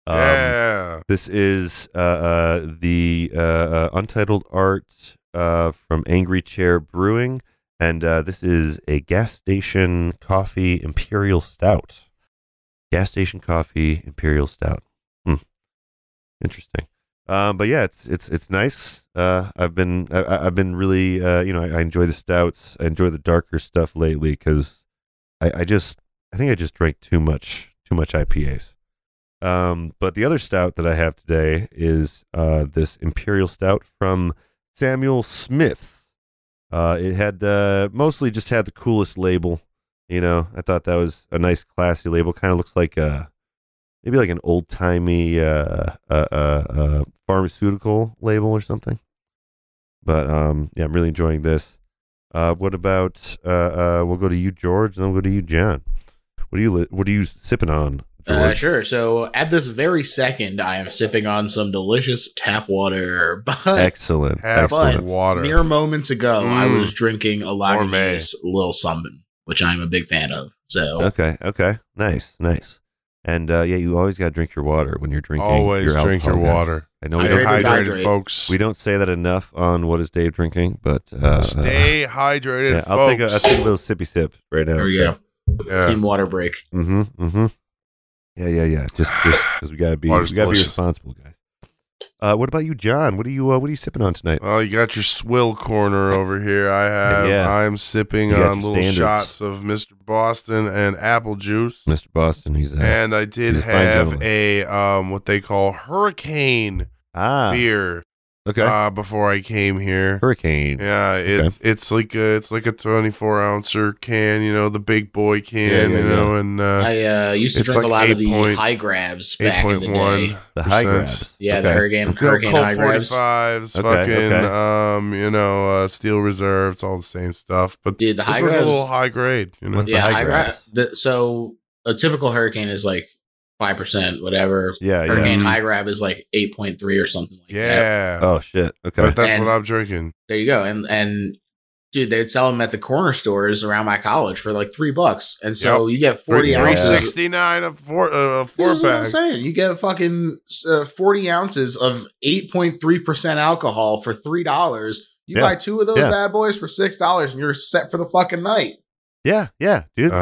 This is the Untitled Art from Angry Chair Brewing, and this is a gas station coffee imperial stout. Gas station coffee imperial stout. Interesting. But yeah, it's nice. I've been really I enjoy the stouts. I enjoy the darker stuff lately because I think I just drank too much IPAs. But the other stout that I have today is this imperial stout from Samuel Smith's. It had mostly just had the coolest label. You know, I thought that was a nice, classy label. Kind of looks like maybe like an old timey pharmaceutical label or something. But yeah, I'm really enjoying this. What about we'll go to you, George, and then we'll go to you, John. What are you sipping on, George? Sure. So at this very second, I am sipping on some delicious tap water. But Excellent. Water. Mere moments ago, I was drinking a Lagunitas Lil Sumbin, which I'm a big fan of. So okay, nice. And you always got to drink your water when you're drinking. Always drink your water. I know Stay hydrated, folks. We don't say that enough on What is Dave Drinking, but stay hydrated, folks. I'll take a little sippy sip right now. There we go. Yeah. Team water break. Mm-hmm. Yeah. Just because we gotta be responsible, guys. What about you, John? What are you sipping on tonight? Well, you got your swill corner over here. I'm sipping on little shots of Mr. Boston and apple juice. Mr. Boston, and I did have a what they call hurricane beer. Okay. Before I came here. Hurricane. Yeah, it's like a 24-ouncer can, you know, the big boy can, and I used to drink a lot of the high grabs back in the day. The high grabs. Yeah, the hurricane high grabs. 45s, Steel Reserves, all the same stuff. But dude, the high grabs grabs was a little high grade, you know. What's the high grabs? So a typical hurricane is like 5%, whatever. Yeah, Hurricane high grab is like 8.3 or something like that. Yeah. Oh shit. Okay. But that's what I'm drinking. There you go. And dude, they'd sell them at the corner stores around my college for like $3, and so you get 40 ounces. $3.69 a four pack. That's what I'm saying. You get fucking 40 ounces of 8.3% alcohol for $3. You buy two of those bad boys for $6, and you're set for the fucking night. Yeah, dude.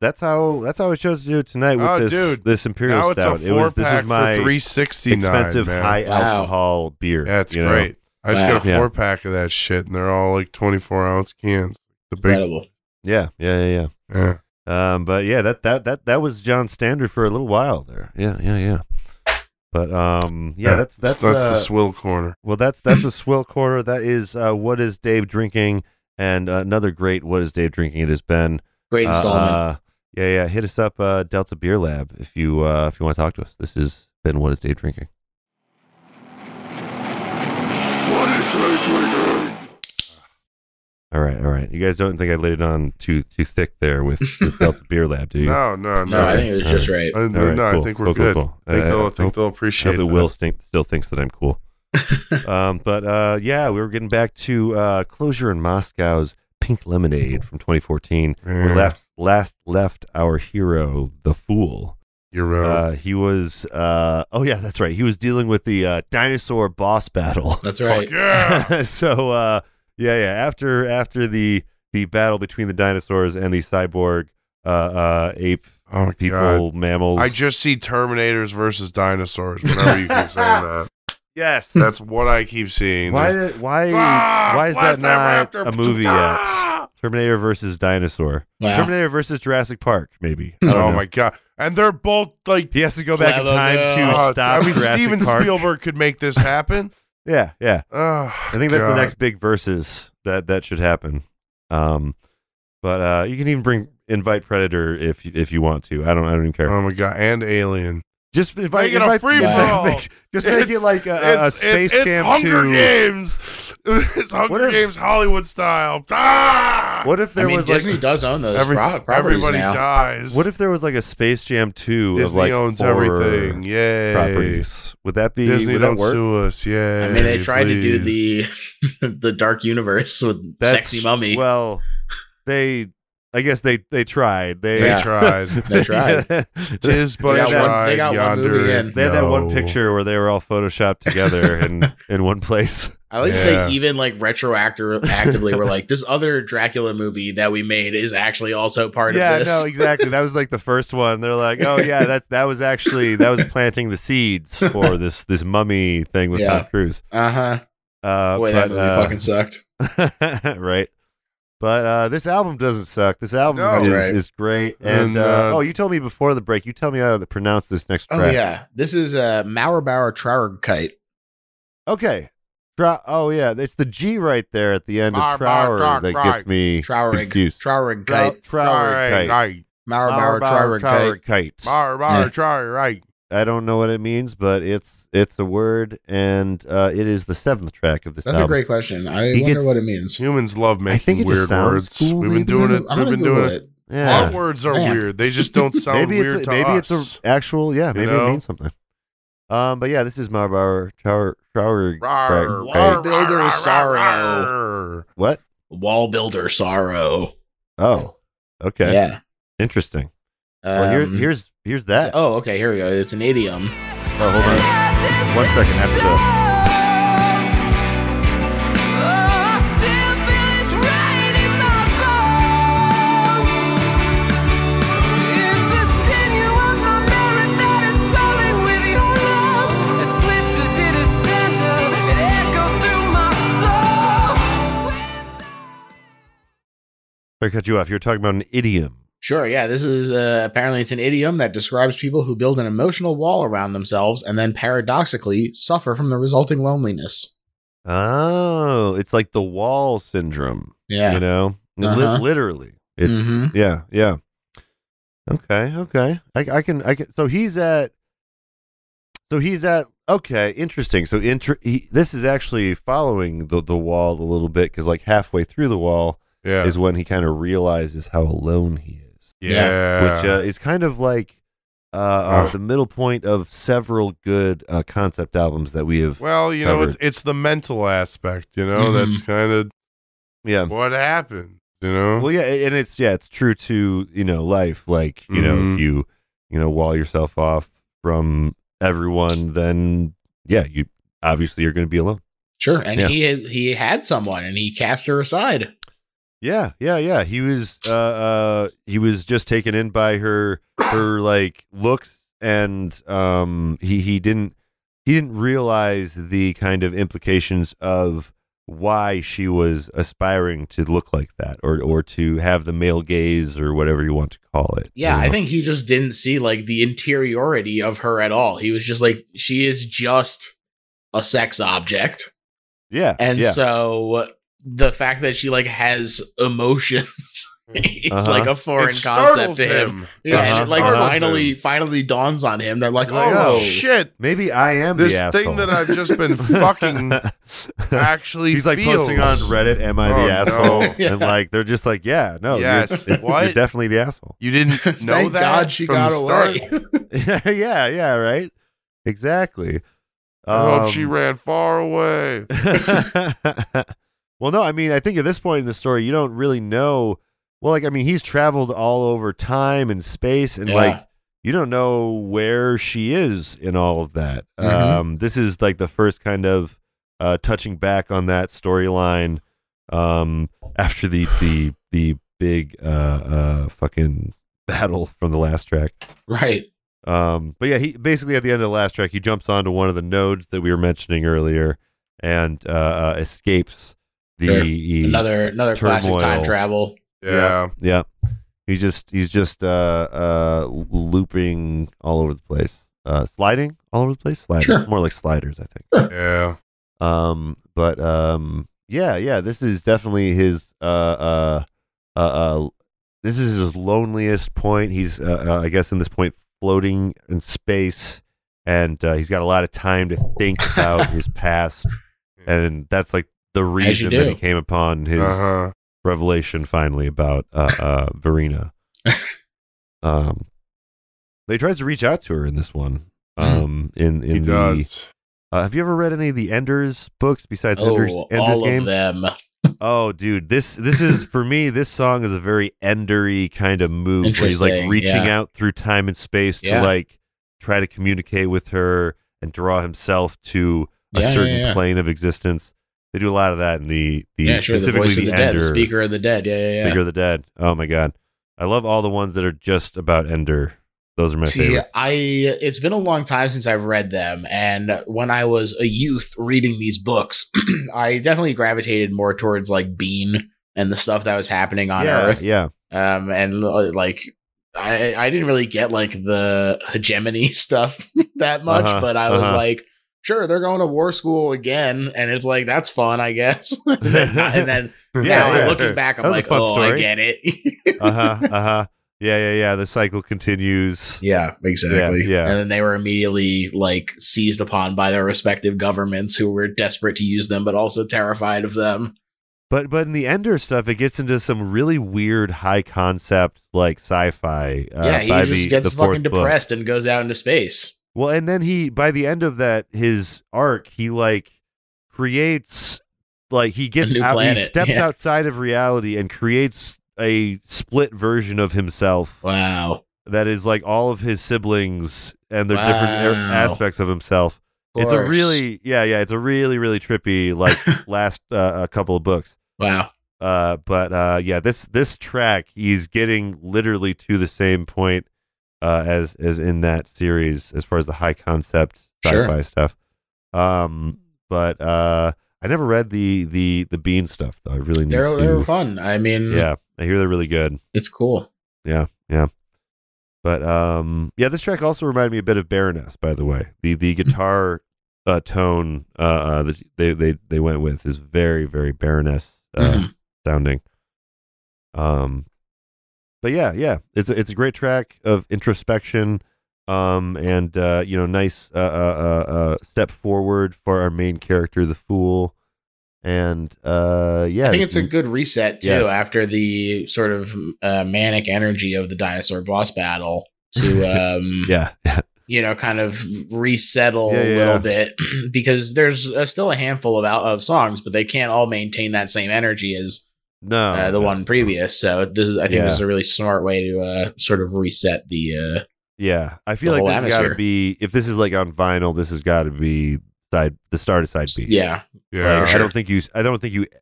That's how I chose to do it tonight with this imperial now stout. This is my $3.69 expensive high alcohol beer. Yeah, it's great. I just got a 4-pack of that shit, and they're all like 24-ounce cans. Incredible. Yeah. But yeah, that was John's standard for a little while there. Yeah. But that's the swill corner. Well, that's the swill corner. That is What is Dave Drinking. And another great What is Dave Drinking it has been. Great installment. Hit us up, Delta Beer Lab, if you want to talk to us. This has been What is Dave Drinking. What is Dave Drinking? All right. You guys don't think I laid it on too thick there with Delta Beer Lab, do you? No. I think it was just right. I think we're good. Cool. I think they'll appreciate it. Will still thinks that I'm cool. Yeah, we were getting back to Closure in Moscow's Pink Lemonade from 2014. We left our hero, the Fool. He was that's right. He was dealing with the dinosaur boss battle. That's right. Yeah. So after the battle between the dinosaurs and the cyborg ape people, mammals. I just see Terminators versus dinosaurs whenever you keep saying that. Yes. That's what I keep seeing. Why is that not a movie yet? Terminator versus Dinosaur. Wow. Terminator versus Jurassic Park, maybe. I don't know. My God. And they're both like... He has to go back in time to stop Jurassic Steven Park. Spielberg could make this happen. Yeah. Oh, I think that's the next big versus that should happen. But you can even invite Predator if you want to. I don't even care. Oh my God. And Alien. Just invite it a free for all. Just make it like a Space Jam 2. Hunger Games. It's Hunger Games Hollywood style. What if there was Disney like does own those properties everybody now. dies. What if there was like a Space Jam 2 Disney of like owns everything? Yay. properties? Would that be Disney would don't that work? sue us. Yeah. I mean, they tried to do the Dark Universe with Sexy Mummy. Well, I guess they tried. They tried. They tried. Tis but They got one movie in. They had that one picture where they were all photoshopped together in one place. I like to think even like retroactively we're like, this other Dracula movie that we made is actually also part of this. Yeah, no, exactly. That was like the first one. They're like, oh yeah, that was planting the seeds for this mummy thing with Tom Cruise. Boy, that movie fucking sucked. Right. But this album doesn't suck. This album is great. And you told me before the break. You tell me how to pronounce this next track. Oh yeah, this is Mauerbauer Trauerkite. Okay. It's the G right there at the end of Trauer that gets me confused. Trauerkite. Trauerkite. Mauerbauer Trauerkite. Mauerbauer Trauerkite. I don't know what it means, but it's a word, and it is the 7th track of this album. That's a great question. I wonder what it means. Humans love making weird words. Cool, we've been doing it. We've been doing it. Yeah. All words are weird. They just don't sound weird to us. Maybe it's an actual, maybe it means something. But yeah, this is Mauerbauer Trauer. Wall Builder Sorrow. What? Wall Builder Sorrow. Oh, okay. Yeah. Interesting. Well, here's that. Okay, here we go. It's an idiom. Oh, hold on. 1 second. I have to. I cut you off. You're talking about an idiom. Sure, yeah. This is apparently it's an idiom that describes people who build an emotional wall around themselves and then paradoxically suffer from the resulting loneliness. Oh, it's like the wall syndrome. Yeah. You know? Literally. It's yeah. Okay. I can so he's at okay, interesting. So this is actually following the wall a little bit, because like halfway through the wall is when he kind of realizes how alone he is. Yeah. Which is kind of like the middle point of several good concept albums that we have. Well, you know, it's the mental aspect, you know, that's kind of what happened, you know? Well, yeah, and it's true to, you know, life. Like, you know, if you wall yourself off from everyone, then you obviously you're going to be alone. Sure, and he had someone and he cast her aside. Yeah. He was just taken in by her like looks, and he didn't realize the kind of implications of why she was aspiring to look like that, or to have the male gaze, or whatever you want to call it. Yeah, I think he just didn't see like the interiority of her at all. He was just like, she is just a sex object. Yeah. And so the fact that she like has emotions is like a foreign concept to him. Yeah, it like finally dawns on him. They're like, oh shit, maybe I am this the asshole. thing that I've just been fucking actually he's like feels. posting on Reddit, am I the asshole? No. And like they're just like, you're definitely the asshole. You didn't know Thank that God she from got the start? away. yeah, right, exactly. I hope she ran far away. Well, no, I mean, I think at this point in the story, you don't really know. Well, like, I mean, he's traveled all over time and space, and like, you don't know where she is in all of that. This is like the first kind of touching back on that storyline after the big fucking battle from the last track. Right. But yeah, he basically at the end of the last track, he jumps onto one of the nodes that we were mentioning earlier and escapes the another classic turmoil. time travel. Yeah. He's just looping all over the place, sliding all over the place. Sliding. Sure. More like sliders, I think. Yeah. Yeah. This is definitely his this is his loneliest point. He's I guess in this point floating in space, and he's got a lot of time to think about his past, and that's like the reason that he came upon his revelation finally about Verena. But he tries to reach out to her in this one. He does. Have you ever read any of the Enders books besides Ender's all Game? of them. Oh, dude, this is for me. This song is a very Endery kind of move where he's like reaching out through time and space to like try to communicate with her and draw himself to a certain plane of existence. They do a lot of that in the specifically the voice of the dead, the Ender, speaker of the dead. Speaker of the Dead. Oh my god, I love all the ones that are just about Ender. Those are my favorites. It's been a long time since I've read them, and when I was a youth reading these books, I definitely gravitated more towards like Bean and the stuff that was happening on Earth. Yeah. And like I didn't really get like the hegemony stuff that much, but I was like, sure, they're going to war school again, and it's like that's fun, I guess. and then now looking back, I'm like, story. I get it. Yeah. The cycle continues. Yeah, exactly. Yeah. And then they were immediately like seized upon by their respective governments who were desperate to use them, but also terrified of them. But in the Ender stuff, it gets into some really weird high concept like sci-fi. He just gets fucking depressed and goes out into space. Well, and then by the end of that, his arc, he like creates like he gets out, planet. He steps outside of reality and creates a split version of himself. Wow. That is like all of his siblings and their different aspects of himself. It's a really, it's a really, really trippy, like last a couple of books. Wow. This track, he's getting literally to the same point as in that series as far as the high concept sci-fi stuff. But I never read the Bean stuff though. I really need to. They were fun. I mean, I hear they're really good. It's cool. Yeah. But this track also reminded me a bit of Baroness, by the way. The guitar tone that they went with is very, very Baroness sounding. But it's a great track of introspection, and nice step forward for our main character, the Fool. And I think it's a good reset too after the sort of manic energy of the dinosaur boss battle to kind of resettle a little bit because there's still a handful of songs, but they can't all maintain that same energy as the one previous. So this is this is a really smart way to sort of reset the I feel like this has got to be, if this is like on vinyl, this has got to be the start of side B. Yeah. I don't think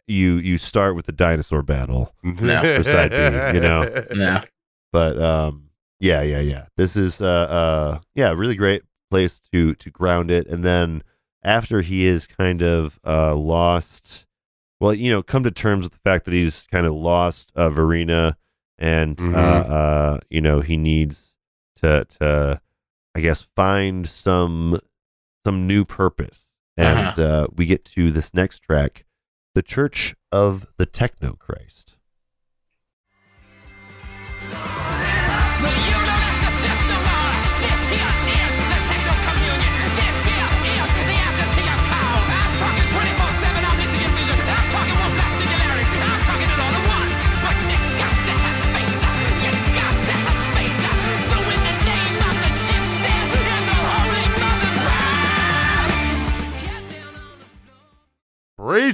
you start with the dinosaur battle for side B, No. But this is a really great place to ground it. And then after he is kind of lost, come to terms with the fact that he's kind of lost Verena, and he needs to I guess find some new purpose. And we get to this next track, The Church of the Techno-Christ.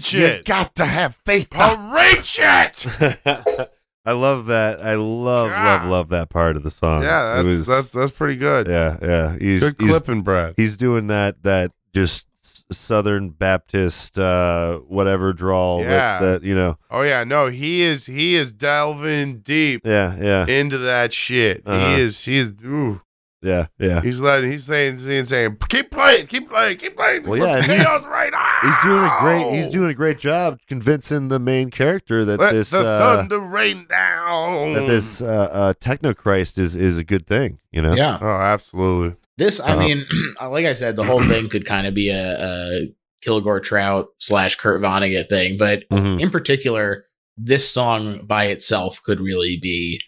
Preach You it. got to have faith. Preach it. I love that. I love that part of the song. Yeah, that's pretty good. Yeah. Good clipping, Brad. He's doing that just Southern Baptist whatever drawl. Yeah. That you know. Oh yeah, no, he is delving deep. Yeah. Into that shit. Uh-huh. He is. Ooh. Yeah. He's saying, keep playing. Well, yeah, Chaos right now. He's doing a great job convincing the main character that Let this the thunder rain down. that this techno Christ is a good thing. You know. Yeah. Oh, absolutely. This, I mean, like I said, the whole thing could kind of be a Kilgore Trout / Kurt Vonnegut thing, but Mhm. in particular, this song by itself could really be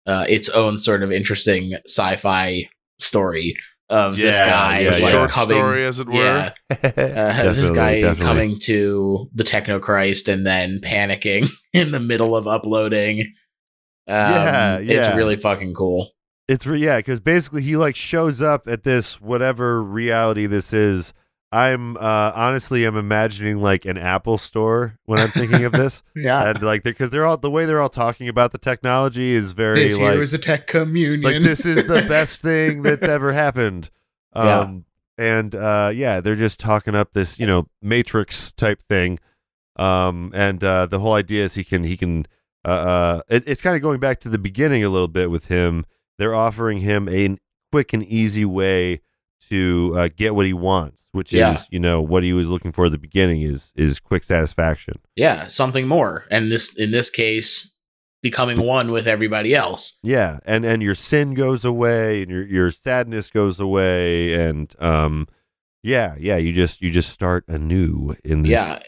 its own sort of interesting sci-fi story of this guy, yeah, like short coming, story, as it were. this guy Definitely. coming to the Techno Christ and then panicking in the middle of uploading. It's really fucking cool. It's because basically he like shows up at this whatever reality this is. I'm honestly I'm imagining like an Apple store when I'm thinking of this. Yeah, And like because they're all the way they're all talking about the technology is very this like here is a tech communion. like this is the best thing that's ever happened. They're just talking up this, Matrix type thing. The whole idea is he can it's kind of going back to the beginning a little bit with him. They're offering him a quick and easy way to get what he wants, which is, what he was looking for at the beginning is quick satisfaction. Yeah, something more. And in this case, becoming one with everybody else. Yeah, and your sin goes away, and your sadness goes away, and you just start anew in this. Yeah,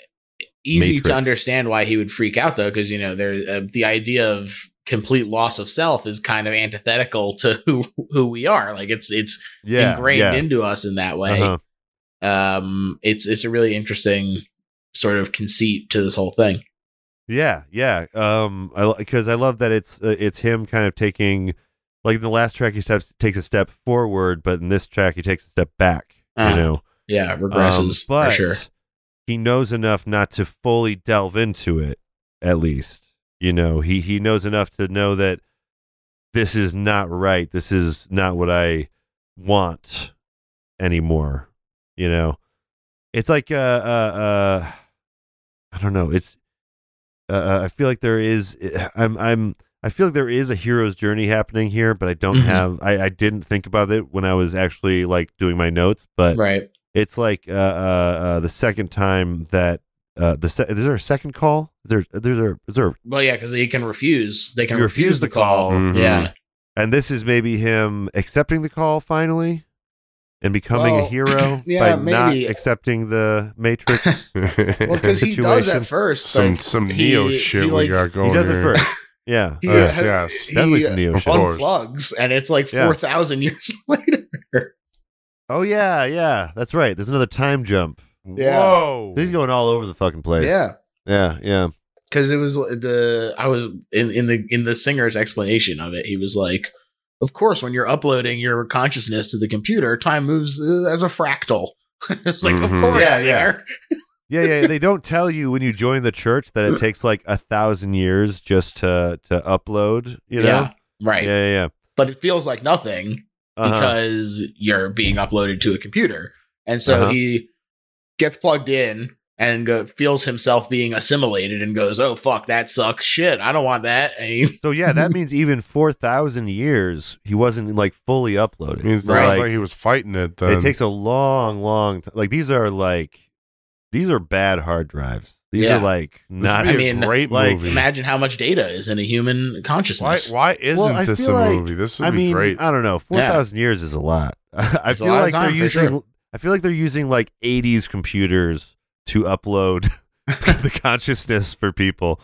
easy Matrix. to understand why he would freak out though, because there the idea of complete loss of self is kind of antithetical to who we are. Like it's ingrained into us in that way. Uh-huh. It's a really interesting sort of conceit to this whole thing. Yeah. Because I love that it's him kind of taking, like in the last track he takes a step forward, but in this track he takes a step back. Yeah, regresses but for sure. He knows enough not to fully delve into it. At least, he knows enough to know that this is not right. This is not what I want anymore. It's like I don't know. It's I feel like there is I feel like there is a hero's journey happening here, but I don't have I didn't think about it when I was actually like doing my notes, but right. It's like the second time that is there a second call? Is there Well, yeah, because they can refuse. They can You refuse the call. Mhm. Yeah. and this is maybe him accepting the call finally and becoming a hero yeah, by not maybe. accepting the Matrix. Well, because he does situation. at first. some but Neo he, shit he, we got going. He does it here. first. Yeah. He, Yes, has- yes. he Definitely some Neo shit. unplugs, and it's like Yeah. 4,000 years later. Oh yeah. That's right. There's another time jump. Yeah. Whoa. He's going all over the fucking place. Yeah. Yeah. Because it was I was in the singer's explanation of it. He was like, "Of course, when you're uploading your consciousness to the computer, time moves as a fractal." It's like, of Mhm. course, Yeah. singer. Yeah. They don't tell you when you join the church that it takes like 1,000 years just to upload. Yeah, right. Yeah. But it feels like nothing Uh-huh. because you're being uploaded to a computer, and so he gets plugged in and feels himself being assimilated and goes, "Oh fuck, that sucks. Shit, I don't want that." And he, So yeah, that means even 4,000 years he wasn't like fully uploaded. I mean, it So, sounds like he was fighting it then. it takes a long time. Like these are bad hard drives. These Yeah. are like This not. would I be a mean, great like, movie. imagine how much data is in a human consciousness. Why isn't Well, I this feel a like- movie? This would I be mean, great. I don't know. 4,000 years is a lot. I It's a feel lot of like they're time, for using. sure. I feel like they're using like 80s computers to upload the consciousness for people.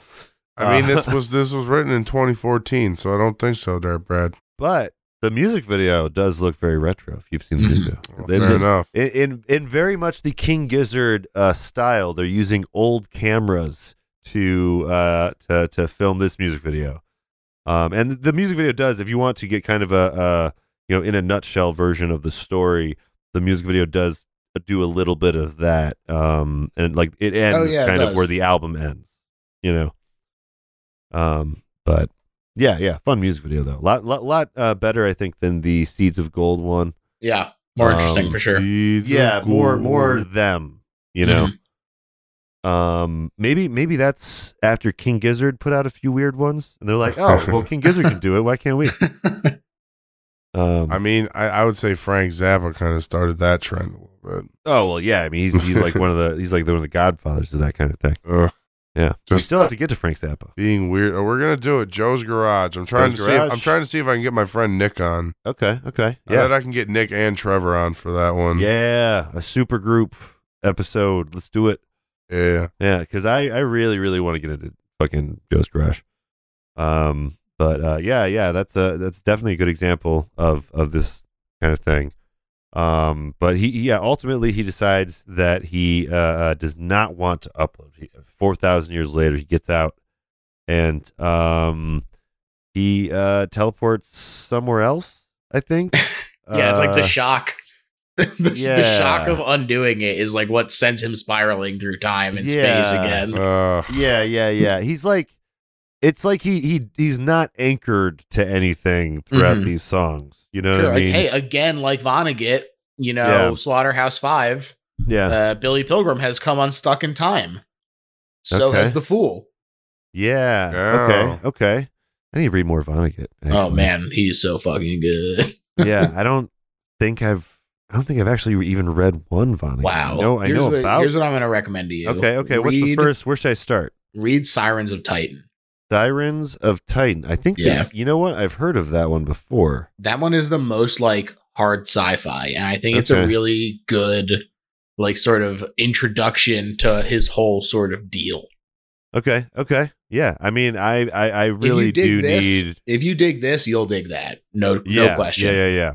I mean, this was written in 2014, so I don't think so, there, Brad. But the music video does look very retro. If you've seen the video, Well, fair enough. in very much the King Gizzard style, they're using old cameras to film this music video. And the music video does, if you want to get kind of a in a nutshell version of the story, the music video does do a little bit of that, and like it ends kind of where the album ends, you know. But yeah, fun music video though. Lot better I think than the Seeds of Gold one. Yeah, more interesting for sure. Yeah, more them, you know. Maybe that's after King Gizzard put out a few weird ones, and they're like, oh, well, King Gizzard can do it. Why can't we? I mean, I would say Frank Zappa kind of started that trend a little bit. Oh well, yeah. I mean, he's like one of the godfathers of that kind of thing. Yeah, we still have to get to Frank Zappa. Being weird. Oh, we're gonna do it. Joe's Garage. I'm trying to see if I can get my friend Nick on. Okay. Yeah, I bet I can get Nick and Trevor on for that one. Yeah, a super group episode. Let's do it. Yeah, because I really, really want to get into fucking Joe's Garage. But yeah, that's definitely a good example of this kind of thing. But ultimately he decides that he does not want to upload. 4,000 years later, he gets out and he teleports somewhere else, I think. Yeah, it's like the shock. The shock of undoing it is like what sends him spiraling through time and space again. Yeah. He's like, it's like he's not anchored to anything throughout these songs. You know what I mean? Hey, again, like Vonnegut, you know, Slaughterhouse 5. Yeah. Billy Pilgrim has come unstuck in time. So has The Fool. Yeah. Okay. I need to read more Vonnegut. Actually. Oh man, he's so fucking good. Yeah, I don't think I've actually even read one Vonnegut. Wow. I know about. Here's what I'm going to recommend to you. Okay. What's the first? Where should I start? Read Sirens of Titan. Sirens of Titan. I think. Yeah. You know what? I've heard of that one before. That one is the most like hard sci-fi, and I think it's a really good like sort of introduction to his whole sort of deal. Okay. Yeah. I mean, I really do need. If you dig this, you'll dig that. No question. Yeah.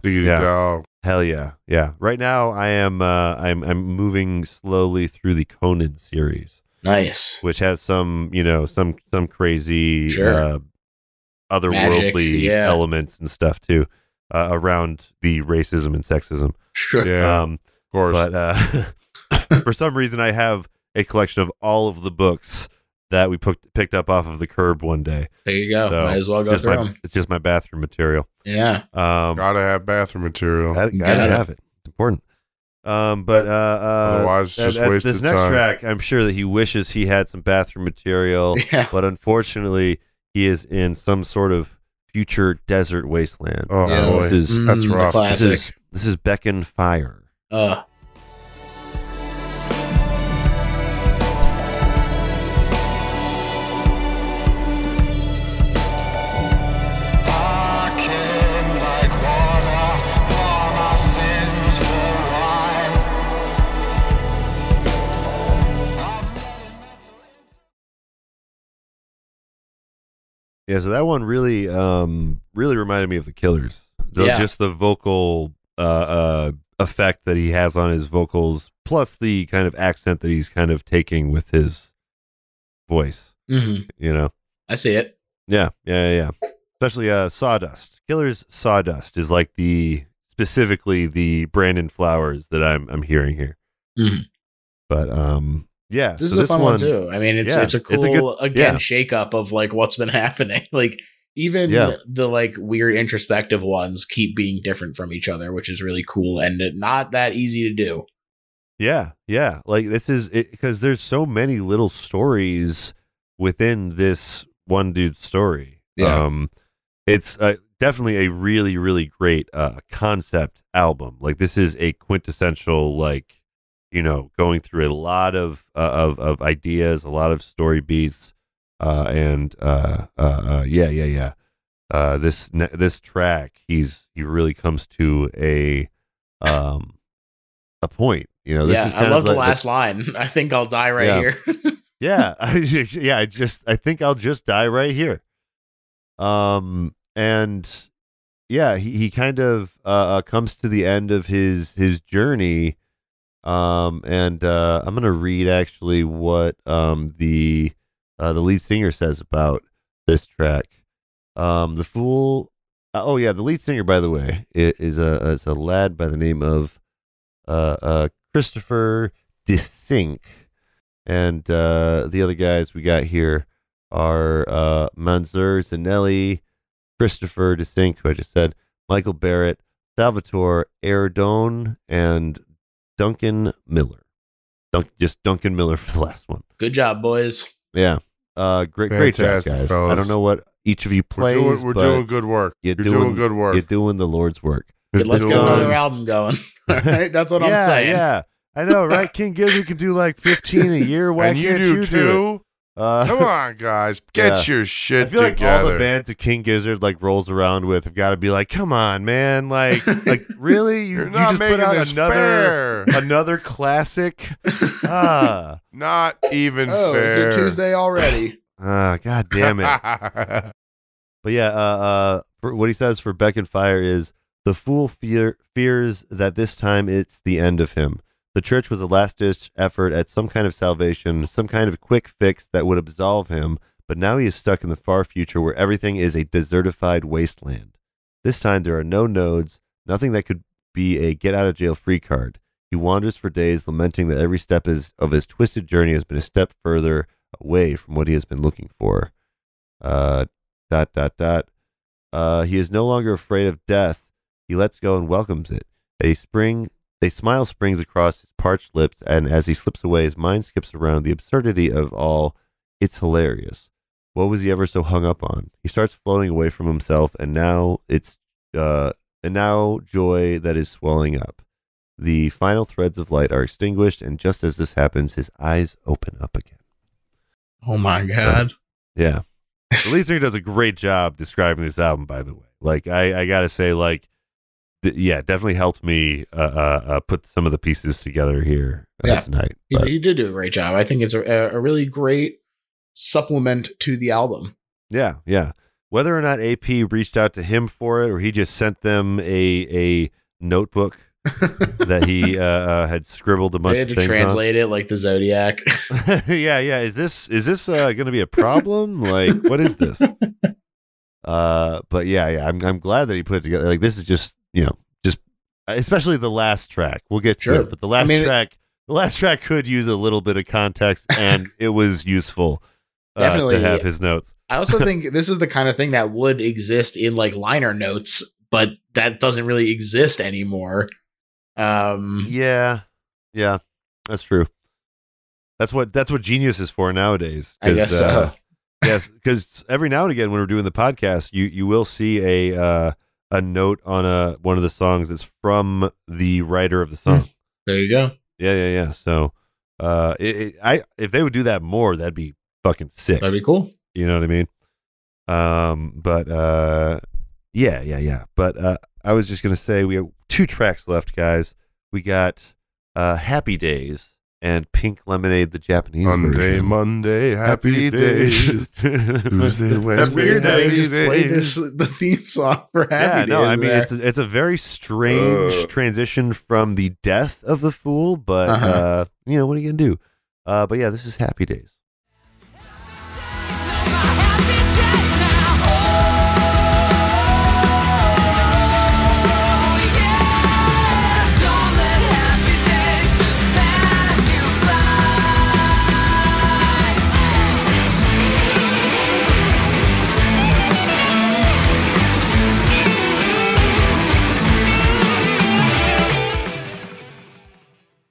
Hell yeah. Yeah. Right now I am I'm moving slowly through the Conan series. Nice. Which has some, some crazy otherworldly elements and stuff too, around the racism and sexism. Sure. Yeah. Of course. But for some reason I have a collection of all of the books that we picked up off of the curb one day. There you go. So might as well go through them. It's just my bathroom material. Yeah. Gotta have bathroom material. Gotta have it. It's important. But otherwise, it's just wasted this next time. track, I'm sure that he wishes he had some bathroom material, but unfortunately, he is in some sort of future desert wasteland. Oh, boy. That's rough. Classic. This is Beckon Fire. Yeah, so that one really reminded me of the Killers. Just the vocal effect that he has on his vocals, plus the kind of accent that he's kind of taking with his voice. Mm-hmm. I see it. Yeah. Especially Sawdust. Killers Sawdust is like specifically the Brandon Flowers that I'm hearing here. Mm-hmm. But yeah, this is a fun one too. I mean, it's a cool shakeup of like what's been happening. Like even the like weird introspective ones keep being different from each other, which is really cool and not that easy to do. Yeah. Like this is it because there's so many little stories within this one dude's story. Yeah. It's definitely a really, really great concept album. Like this is a quintessential like. Going through a lot of ideas, a lot of story beats, and this track, he really comes to a point. This is I love the last line. I think I'll die right here. I think I'll just die right here. And he kind of comes to the end of his journey. And I'm gonna read actually what the lead singer says about this track. The Fool. The lead singer, by the way, is a lad by the name of Christopher DeSink. And the other guys we got here are Manzur Zanelli, Christopher DeSink, who I just said, Michael Barrett, Salvatore Erdone, and Duncan Miller. Just Duncan Miller for the last one. Good job, boys. Yeah. Great job, guys. Fellas. I don't know what each of you plays. We're doing good work. You're doing good work. You're doing the Lord's work. Let's get another album going. All right? That's what I'm saying. Yeah, I know, right? King Gizzard can do like 15 a year. Why and can't you do Come on, guys. Get your shit I feel together. like all the bands that King Gizzard like rolls around with have got to be like, come on, man. Like really? You're you not just making put out this fair. another classic? Not even fair. Is it Tuesday already? God damn it. But yeah, for what he says for Beck and Fire is, the fool fears that this time it's the end of him. The church was a last-ditch effort at some kind of salvation, some kind of quick fix that would absolve him, but now he is stuck in the far future where everything is a desertified wasteland. This time there are no nodes, nothing that could be a get-out-of-jail-free card. He wanders for days, lamenting that every step of his twisted journey has been a step further away from what he has been looking for. He is no longer afraid of death. He lets go and welcomes it. A smile springs across his parched lips, and as he slips away, his mind skips around the absurdity of all. It's hilarious. What was he ever so hung up on? He starts floating away from himself, and now joy that is swelling up. The final threads of light are extinguished, and just as this happens, his eyes open up again. Oh my God. Yeah. The lead singer does a great job describing this album, by the way. Like, I gotta say, like, yeah, definitely helped me put some of the pieces together here tonight. He did do a great job. I think it's a really great supplement to the album. Yeah, yeah. Whether or not AP reached out to him for it, or he just sent them a notebook that he had scribbled a bunch of things on. They had to translate it like the Zodiac. yeah. Is this going to be a problem? Like, what is this? But yeah. I'm glad that he put it together. Like, this is just, just especially the last track. We'll get to it, but the last track could use a little bit of context, and it was useful. Definitely to have his notes. I also think this is the kind of thing that would exist in like liner notes, but that doesn't really exist anymore. Yeah, that's true. That's what Genius is for nowadays. I guess so. Yes, because every now and again when we're doing the podcast, you will see a note on one of the songs that's from the writer of the song. There you go. Yeah. So, if they would do that more, that'd be fucking sick. That'd be cool. You know what I mean? Yeah. But I was just gonna say we have 2 tracks left, guys. We got Happy Days and Pink Lemonade, the Japanese version. Monday, happy days. Tuesday, Wednesday, That's weird that they just played days. the theme song for Happy Days. No, I mean it's a very strange transition from the death of the fool, but what are you gonna do? But yeah, this is Happy Days.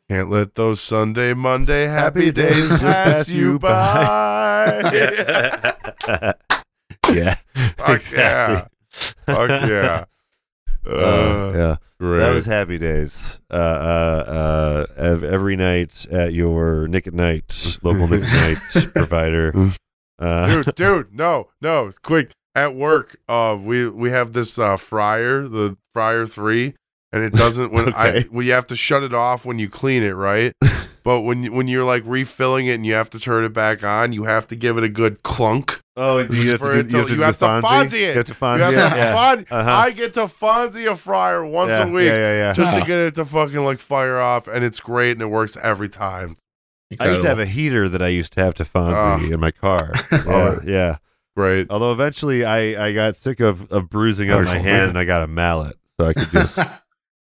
Can't let those Sunday, Monday, happy days just pass you by. Yeah. Fuck Exactly. yeah. Fuck yeah. Yeah. Great. That was Happy Days. Every night at your Nick at Night, local Nick at Night provider. Dude, no, quick. At work, we have this fryer, the Fryer 3, and it doesn't we have to shut it off when you clean it, right? But when you're like refilling it and you have to turn it back on, you have to give it a good clunk. Oh, you have to Fonzie it. You have to Fonzie it. I get to Fonzie a fryer once a week just to get it to fucking like fire off, and it's great and it works every time. I used to have a heater that I used to have to Fonzie in my car. Yeah. Great. Although eventually I got sick of bruising on my hand and I got a mallet, so I could just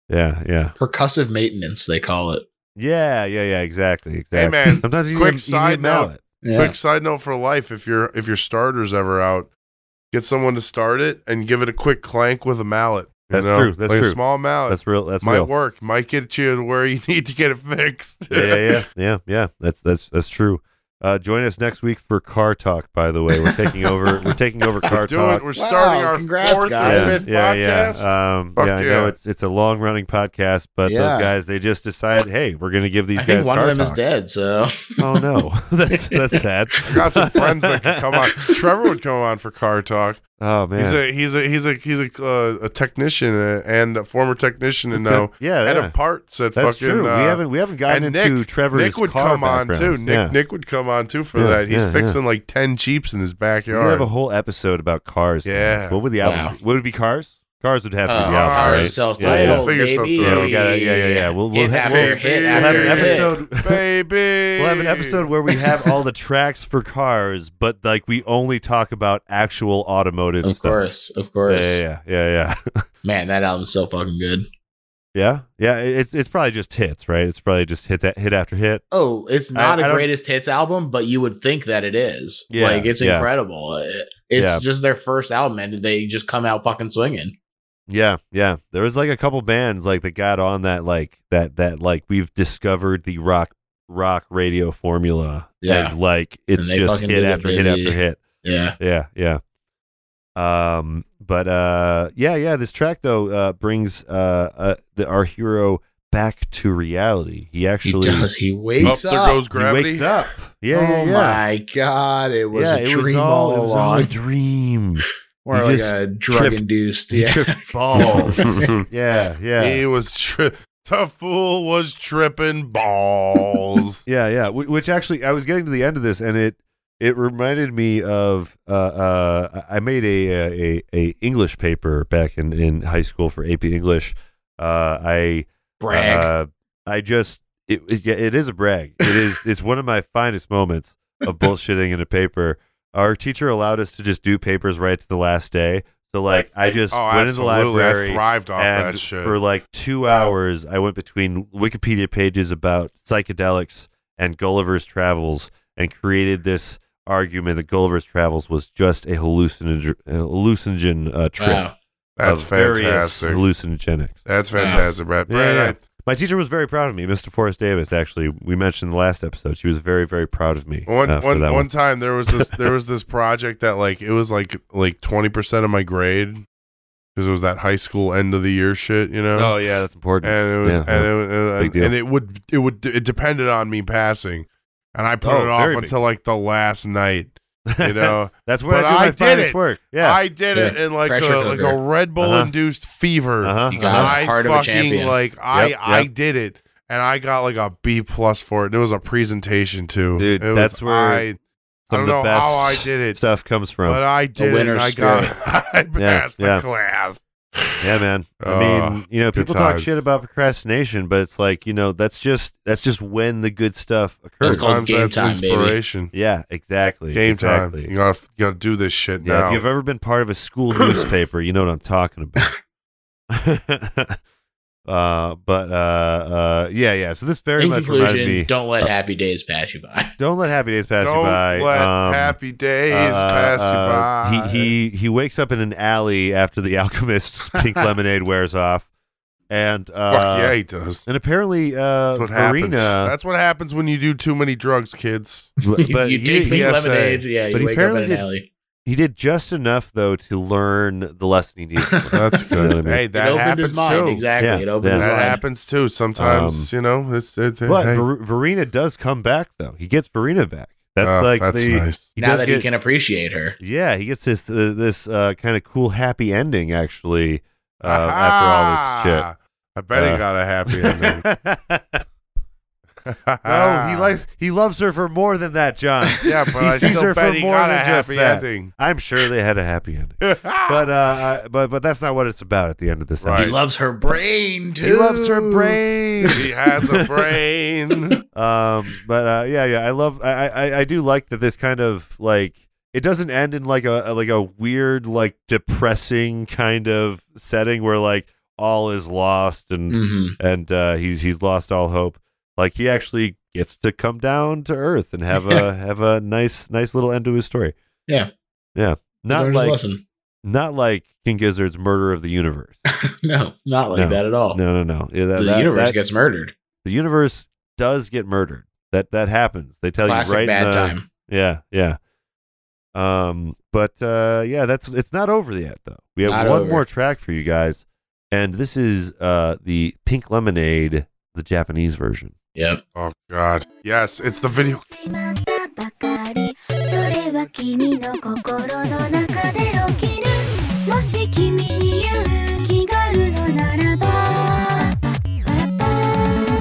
yeah. Percussive maintenance, they call it. Yeah, exactly. Hey man, sometimes you quick need a side note. mallet. Yeah. Quick side note for life: if your starter's ever out, get someone to start it and give it a quick clank with a mallet. That's true. That's like true. A small mallet. That's real. That's might real. work. Might get you to where you need to get it fixed. Yeah. That's true. Join us next week for Car Talk. By the way, we're taking over. We're taking over Car Talk. We're starting our congrats, fourth guys. podcast. I know it's a long running podcast, but those guys, they just decided, hey, we're going to give these I guys. think one Car of them Talk. is dead. So Oh no, that's sad. I got some friends that could come on. Trevor would come on for Car Talk. Oh man, He's a technician and a former technician and now head of parts at that's fucking. True. We haven't gotten into Trevor's. Nick would car come on background. too. Nick would come on too for that. He's fixing like 10 Jeeps in his backyard. We have a whole episode about cars. Yeah. What would the album? Wow. Would it be Cars? Cars would have to be the album, Cars, right? self-titled, We'll figure baby. something Yeah, out. we got it. Yeah. We'll Hit have after hit after an hit. episode. Baby. We'll have an episode where we have all the tracks for cars, but like we only talk about actual automotive stuff. Of course. Yeah. Man, that album's so fucking good. Yeah. It's probably just hits, right? It's probably just hit after hit. Oh, it's not I a don't- greatest hits album, but you would think that it is. Yeah, Like, it's yeah. incredible. It's Yeah. just their first album, and they just come out fucking swinging. Yeah. There was like a couple bands like that got on that like we've discovered the rock radio formula. Yeah. And like it's And they just fucking hit did it, after hit baby. after hit. Yeah. This track though brings our hero back to reality. He actually He does. He wakes Up there up. goes he gravity. wakes up. Oh my god! It was a it dream was all it was all along. a dream. Or he like just a drug-induced. He Yeah. tripped balls. yeah. He was the fool was tripping balls. Yeah. Which actually, I was getting to the end of this, and it reminded me of I made a English paper back in high school for AP English. Brag. It is a brag. It's one of my finest moments of bullshitting in a paper. Our teacher allowed us to just do papers right to the last day. So like I just went in the library I thrived off and that shit. for like 2 hours I went between Wikipedia pages about psychedelics and Gulliver's Travels and created this argument that Gulliver's Travels was just a hallucinogen trip. Wow. That's of various fantastic. hallucinogenics. That's fantastic, Brad. Yeah. My teacher was very proud of me, Mr. Forrest Davis. Actually, we mentioned in the last episode. She was very, very proud of me. One time there was this project that like it was like 20% of my grade because it was that high school end of the year shit, you know. Oh yeah, that's important. And it was Big deal. and it depended on me passing, and I put it off very big. until like the last night. You know, That's where But I do I my did finest it. work. Yeah, I did it in like Pressure a cooker. Red Bull induced fever. You got I heart of a champion. I did it, and I got like a B+ for it. And it was a presentation too, Dude, It that's was, where I some don't of the know best how I did it, stuff comes from. but I did it. And winner's I passed the class. Yeah, man. I mean, good people talk times. shit about procrastination, but it's like, that's just when the good stuff occurs. That's called Sometimes game that's time, baby. inspiration. Yeah, exactly. Game exactly. time. You gotta do this shit Yeah, now. if you've ever been part of a school newspaper, you know what I'm talking about. Yeah. So this very In much reminded conclusion, me. don't let happy days pass you by. Don't let happy days pass Don't you by. let happy days pass you by. He wakes up in an alley after the Alchemist's pink lemonade wears off, and Fuck yeah, he does. and apparently That's what happens. Verena. That's what happens when you do too many drugs, kids. But you he take did- pink PSA. lemonade. Yeah, But you he wake up in apparently an did- alley. He did just enough though to learn the lesson he needed. That's You know what I good. mean? Hey, It that opened happens his mind. too. Exactly. Yeah, It opened his That mind. happens too. Sometimes, it's But hey. Verena does come back though. He gets Verena back. That's like that's nice. He Now does that get, he can appreciate her. Yeah, he gets this kind of cool happy ending actually after all this shit. I bet he got a happy ending. No, he loves her for more than that, John. Yeah, but He I sees still her bet for he more got a than just happy that. ending. I'm sure they had a happy ending. But that's not what it's about at the end of this. Right. He loves her brain too. He loves her brain. He has a brain. I do like that this kind of like it doesn't end in like a weird like depressing kind of setting where like all is lost and Mhm. and he's lost all hope. Like he actually gets to come down to Earth and have a nice little end to his story. Yeah. Not like King Gizzard's Murder of the Universe. No, not like that at all. No. Yeah, the universe gets murdered. The universe does get murdered. That happens. They tell Classic you right bad time. Yeah. But it's not over yet though. We have Not one over. more track for you guys, and this is the Pink Lemonade, the Japanese version. Yep. Oh God. Yes, it's the video. しまったばかりそれは君の心の中で起きるもし君に勇気があるのならばパラパラ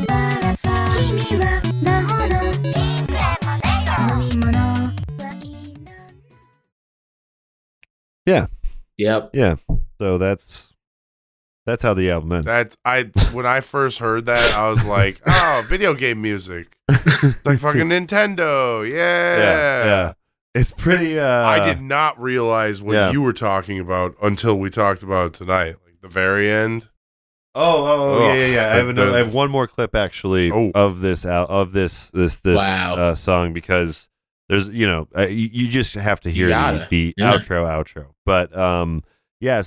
パラパラ君は魔法のピンクレモネード飲み物はいいな Yep. Yeah. So that's how the album ends. When I first heard that, I was like, oh, video game music. Like fucking Nintendo. Yeah. It's pretty I did not realize what you were talking about until we talked about it tonight. Like the very end. Yeah. I have one more clip actually of this Wow. Song, because there's you just have to hear the Yeah. outro. But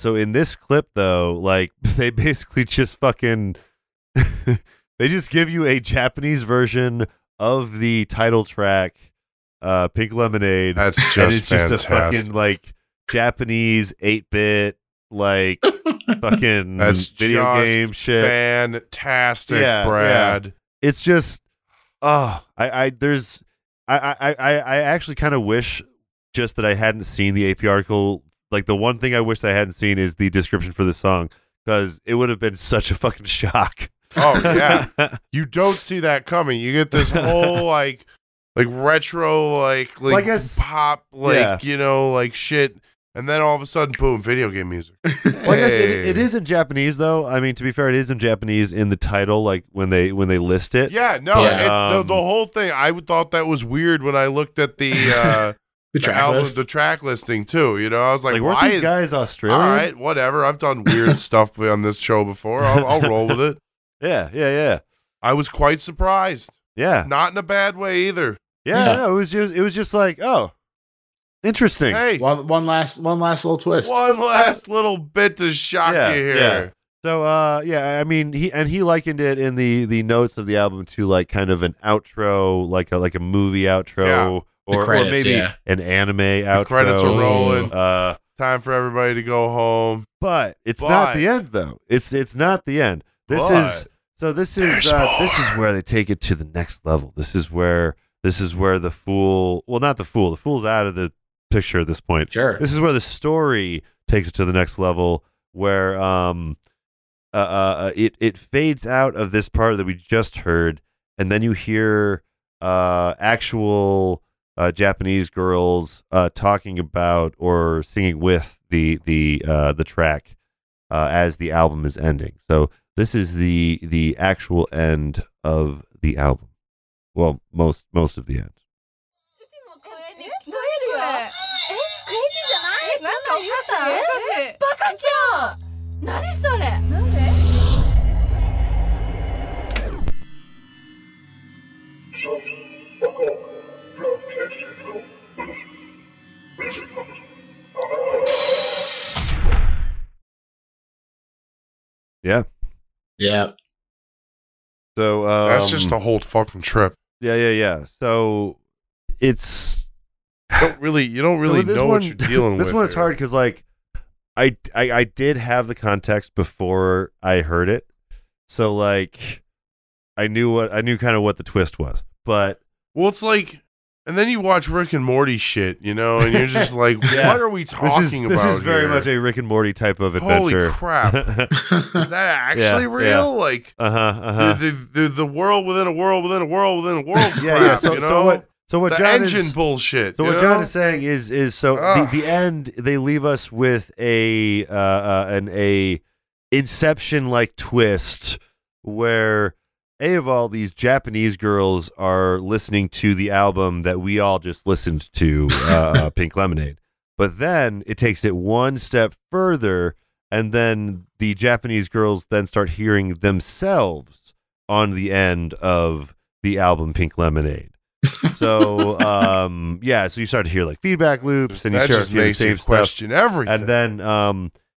so in this clip though, like they basically just fucking they just give you a Japanese version of the title track, Pink Lemonade. That's just and it's fantastic. just a fucking like Japanese 8-bit like fucking That's video just game shit. Fantastic, Yeah, Brad. It's just I actually kind of wish just that I hadn't seen the AP article. Like the one thing I wish I hadn't seen is the description for the song, because it would have been such a fucking shock. Oh yeah. You don't see that coming. You get this whole like retro like Well, I guess- pop like shit, and then all of a sudden boom, video game music. Well, I guess it is in Japanese though. I mean, to be fair, it is in Japanese in the title, like when they list it. Yeah, no, Yeah. the whole thing. I thought that was weird when I looked at the the track listing too. I was like, weren't why these is guys Australian? all right? Whatever. I've done weird stuff on this show before. I'll roll with it. Yeah. I was quite surprised. Yeah. Not in a bad way either. Yeah. No, it was just like, oh, interesting. Hey, One last little twist. one last little bit to shock you here. Yeah. So I mean he likened it in the notes of the album to like kind of an outro, like a movie outro. Yeah. Or credits, maybe yeah. an anime outro. Credits are rolling. Uh, Time for everybody to go home. but it's not the end though. It's not the end. This is where they take it to the next level. This is where the fool, well, not the fool's out of the picture at this point. Sure. This is where the story takes it to the next level, where it fades out of this part that we just heard, and then you hear actual Japanese girls talking about or singing with the track as the album is ending. So this is the actual end of the album. Well, most of the end. どういうこれクレイジーじゃないなんかおかしいバカじゃん何それなんで Yeah. Yeah. So That's just a whole fucking trip. Yeah. So it's You don't really know what you're dealing with. This one is hard because like I did have the context before I heard it, so like I knew kind of what the twist was, but Well, it's like, and then you watch Rick and Morty shit, and you're just like, Yeah. what are we talking about? This is very here? much a Rick and Morty type of adventure. Holy crap! Is that actually Yeah, real? Like the world within a world within a world within a world. Yeah. Crap, So what the John engine is, bullshit. So what John is saying is the end. They leave us with an Inception like twist where of all these Japanese girls are listening to the album that we all just listened to, Pink Lemonade. But then it takes it one step further, and then the Japanese girls then start hearing themselves on the end of the album Pink Lemonade. So so you start to hear like feedback loops, and you That start just to hear the makes same you question everything. and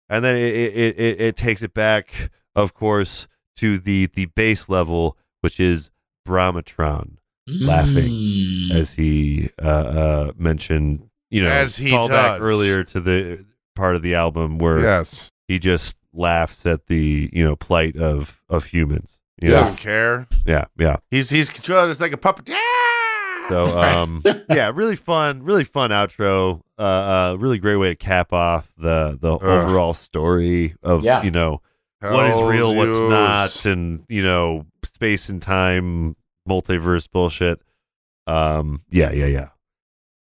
then it takes it back, of course, to the base level, which is Brahmatron laughing as he mentioned, As he called back does. earlier to the part of the album where Yes. he just laughs at the plight of humans. He doesn't care. Yeah. He's controlled as like a puppet. Yeah. So really fun outro. Really great way to cap off the overall story of what is real, what's not, and space and time, multiverse bullshit.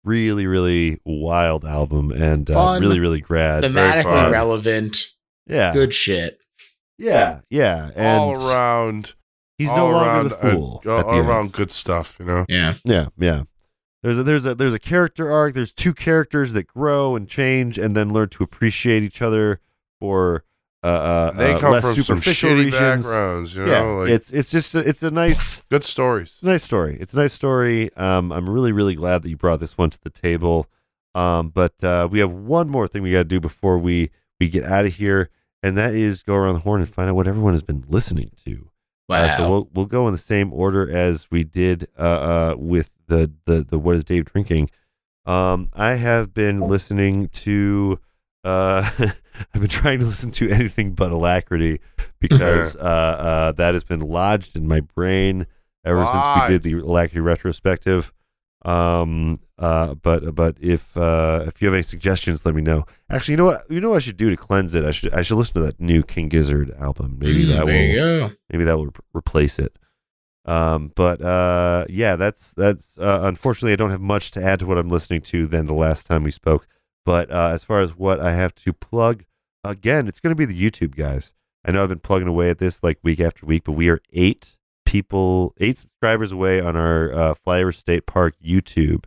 Really, really wild album, and Fun. really grad. Thematically relevant. Yeah. Good shit. Yeah. And All around. he's no longer the fool. All at the end. around good stuff, Yeah. Yeah. There's a character arc. There's two characters that grow and change, and then learn to appreciate each other for they come less from some superficial shitty reasons. backgrounds, Yeah, it's a nice good stories. It's a nice story. It's a nice story. I'm really, really glad that you brought this one to the table. But we have one more thing we got to do before we get out of here, and that is go around the horn and find out what everyone has been listening to. Wow. So we'll go in the same order as we did with the What Is Dave Drinking. I have been listening to I've been trying to listen to anything but Alacrity because that has been lodged in my brain ever since we did the Alacrity retrospective. But if you have any suggestions, let me know. Actually, you know what I should do to cleanse it? I should listen to that new King Gizzard album. Maybe that will replace it. That's unfortunately I don't have much to add to what I'm listening to than the last time we spoke. But as far as what I have to plug, again, it's going to be the YouTube guys. I know I've been plugging away at this like week after week, but we are 8 subscribers away on our Flyover State Park YouTube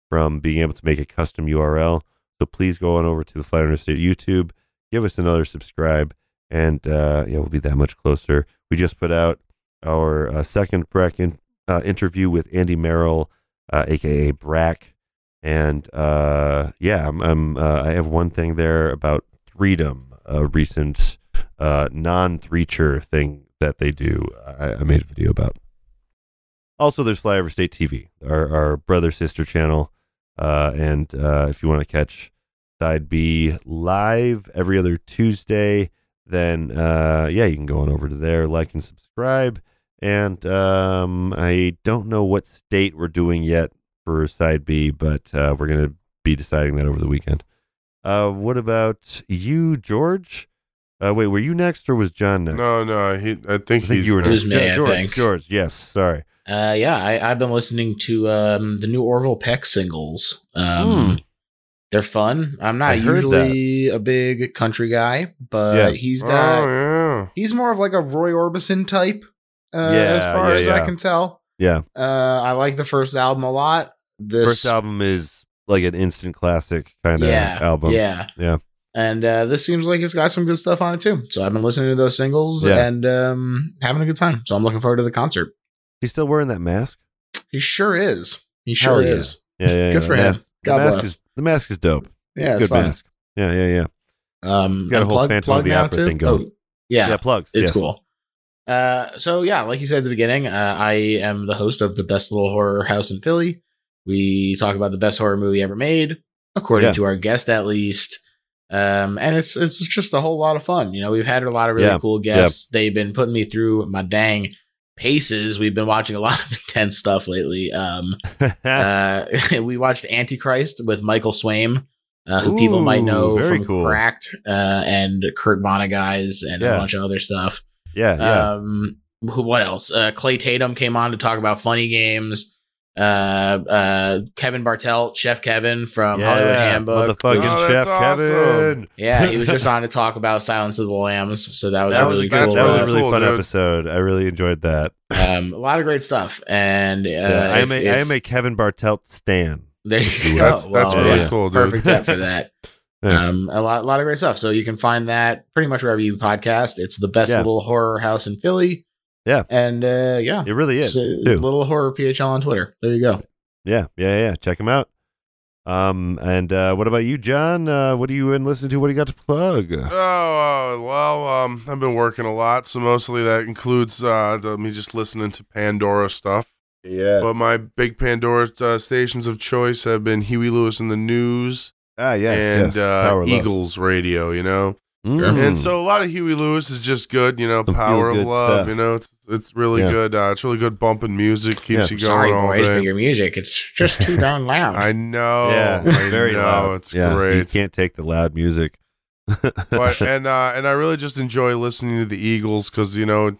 from being able to make a custom URL. So please go on over to the Flyover State YouTube, give us another subscribe, and we'll be that much closer. We just put out our second Brack interview with Andy Merrill, aka Brack. And I have one thing there about Freedom, a recent non-Threacher thing that they do. I made a video about. Also, there's Flyover State TV, our brother sister channel, and if you want to catch Side B live every other Tuesday, then you can go on over to there, like and subscribe. And I don't know what state we're doing yet for Side B, but we're going to be deciding that over the weekend. What about you, George? Wait, were you next or was John next? No, I think you were next. It was me, George, I think. George, yes, sorry. I've been listening to the new Orville Peck singles. They're fun. I'm not usually a big country guy, but he's more of like a Roy Orbison type, as far as I can tell. Yeah. I like the first album a lot. This first album is like an instant classic kind of album. Yeah. And this seems like it's got some good stuff on it too. So I've been listening to those singles and having a good time. So I'm looking forward to the concert. He's still wearing that mask? He sure is. He is. Yeah. Good for him. God bless. The mask is dope. Yeah, it's good fun. mask. Yeah. Got a whole Phantom of the Opera thing going. Yeah, plugs. It's cool. Like you said at the beginning, I am the host of the best little horror house in Philly. We talk about the best horror movie ever made, according to our guest at least. And it's just a whole lot of fun. We've had a lot of really cool guests. They've been putting me through my dang paces. We've been watching a lot of intense stuff lately. We watched Antichrist with Michael Swaim, who people might know from Cracked and Kurt Vonnegut and a bunch of other stuff. What else? Clay Tatum came on to talk about funny games. Kevin Bartelt, Chef Kevin from Hollywood Handbook. Motherfucking Chef Kevin. Yeah, he was just on to talk about Silence of the Lambs. So that was really cool. That was a really fun episode. I really enjoyed that. A lot of great stuff. And I am a Kevin Bartelt stan. There you go. That's really cool, dude. Perfect app for that. A lot of great stuff. So you can find that pretty much wherever you podcast. It's the best little horror house in Philly. Yeah. And yeah, It really is. it's a little horror PHL on Twitter. There you go. Yeah. Check him out. And what about you, John? What are you in listening to? What do you got to plug? I've been working a lot, so mostly that includes me just listening to Pandora stuff. Yeah. But my big Pandora stations of choice have been Huey Lewis and the News and Eagles Radio, you know? And so a lot of Huey Lewis is just good, you know, Some Power of feel-good Love, stuff. you know, it's really good. It's really good bumping music, keeps you going Sorry, all boys, day. but your music, it's just too darn loud. I know. Yeah, I very know, loud. it's You great. can't take the loud music. But and I really just enjoy listening to the Eagles because, you know,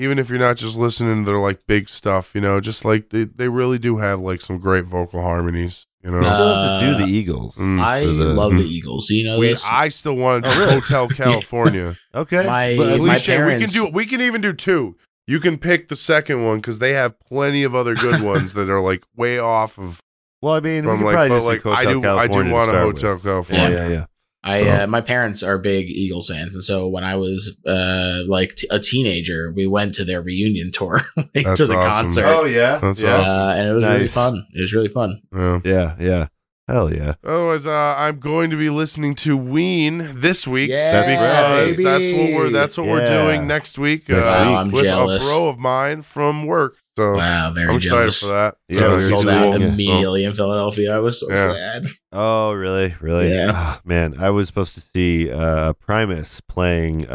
even if you're not just listening to their like big stuff, you know, just like they really do have like some great vocal harmonies, you know. We still have to do the Eagles. I love the Eagles. Do you know this? I still want to do Hotel California. Okay. My Cliche. parents. We can even do two. You can pick the second one because they have plenty of other good ones that are like way off of. Well, I mean, we From could like, probably but just like do I Hotel do California want to a start Hotel with. California. Yeah. My parents are big Eagles fans, and so when I was like a teenager, we went to their reunion tour That's to the awesome. concert. Oh yeah. That's yeah. awesome. And it was really Nice. fun. It was really fun. Yeah. Yeah. Hell yeah. Otherwise, I'm going to be listening to Ween this week Yeah, because baby. that's what we're Yeah. doing next week. Wow, I'm with jealous. a bro of mine from work. So Wow, very I'm excited jealous. for that. Yeah, So it very sold cool. out Yeah. immediately in Philadelphia. I was so Yeah. sad. Oh, really? Yeah. Ah, man, I was supposed to see Primus playing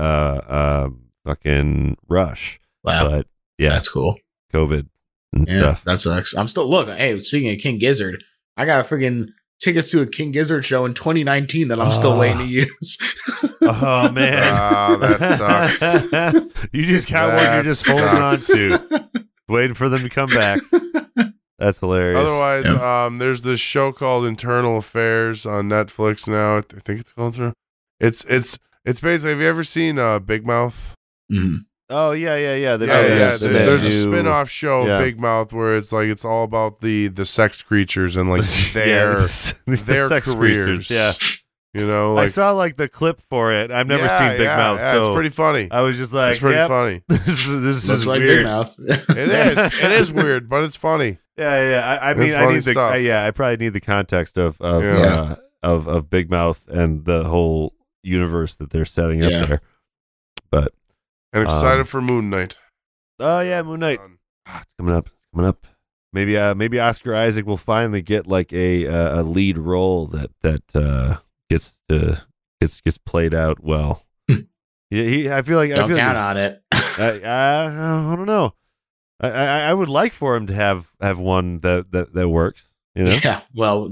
fucking Rush, Wow, but yeah, that's cool. COVID and Yeah, stuff. that sucks. I'm still look. Hey, speaking of King Gizzard, I got friggin' tickets to a King Gizzard show in 2019 that I'm still waiting to use. Oh man, that sucks. You just got one That you're just holding on to, waiting for them to come back. That's hilarious. Otherwise, there's this show called Internal Affairs on Netflix now. I think it's called. It's basically. Have you ever seen Big Mouth? Mhm. Oh yeah. They There's a do- spin-off show, yeah. Big Mouth, where it's like it's all about the sex creatures and like Yeah, the their sex careers. creatures, Yeah, You know, I like saw like the clip for it. I've never seen Big Mouth, Yeah, so it's pretty funny. I was just like, It's pretty yep, funny. This Looks is like weird. Big Mouth. It is. It is weird, but it's funny. Yeah. I mean, It's I funny need the stuff. I probably need the context of Yeah. of Big Mouth and the whole universe that they're setting up Yeah. there. But And excited for Moon Knight. oh yeah, Moon Knight. It's coming up. Maybe Oscar Isaac will finally get like a lead role that gets played out well. I feel like Don't count on it. I don't know. I would like for him to have one that works. You know. Yeah. Well,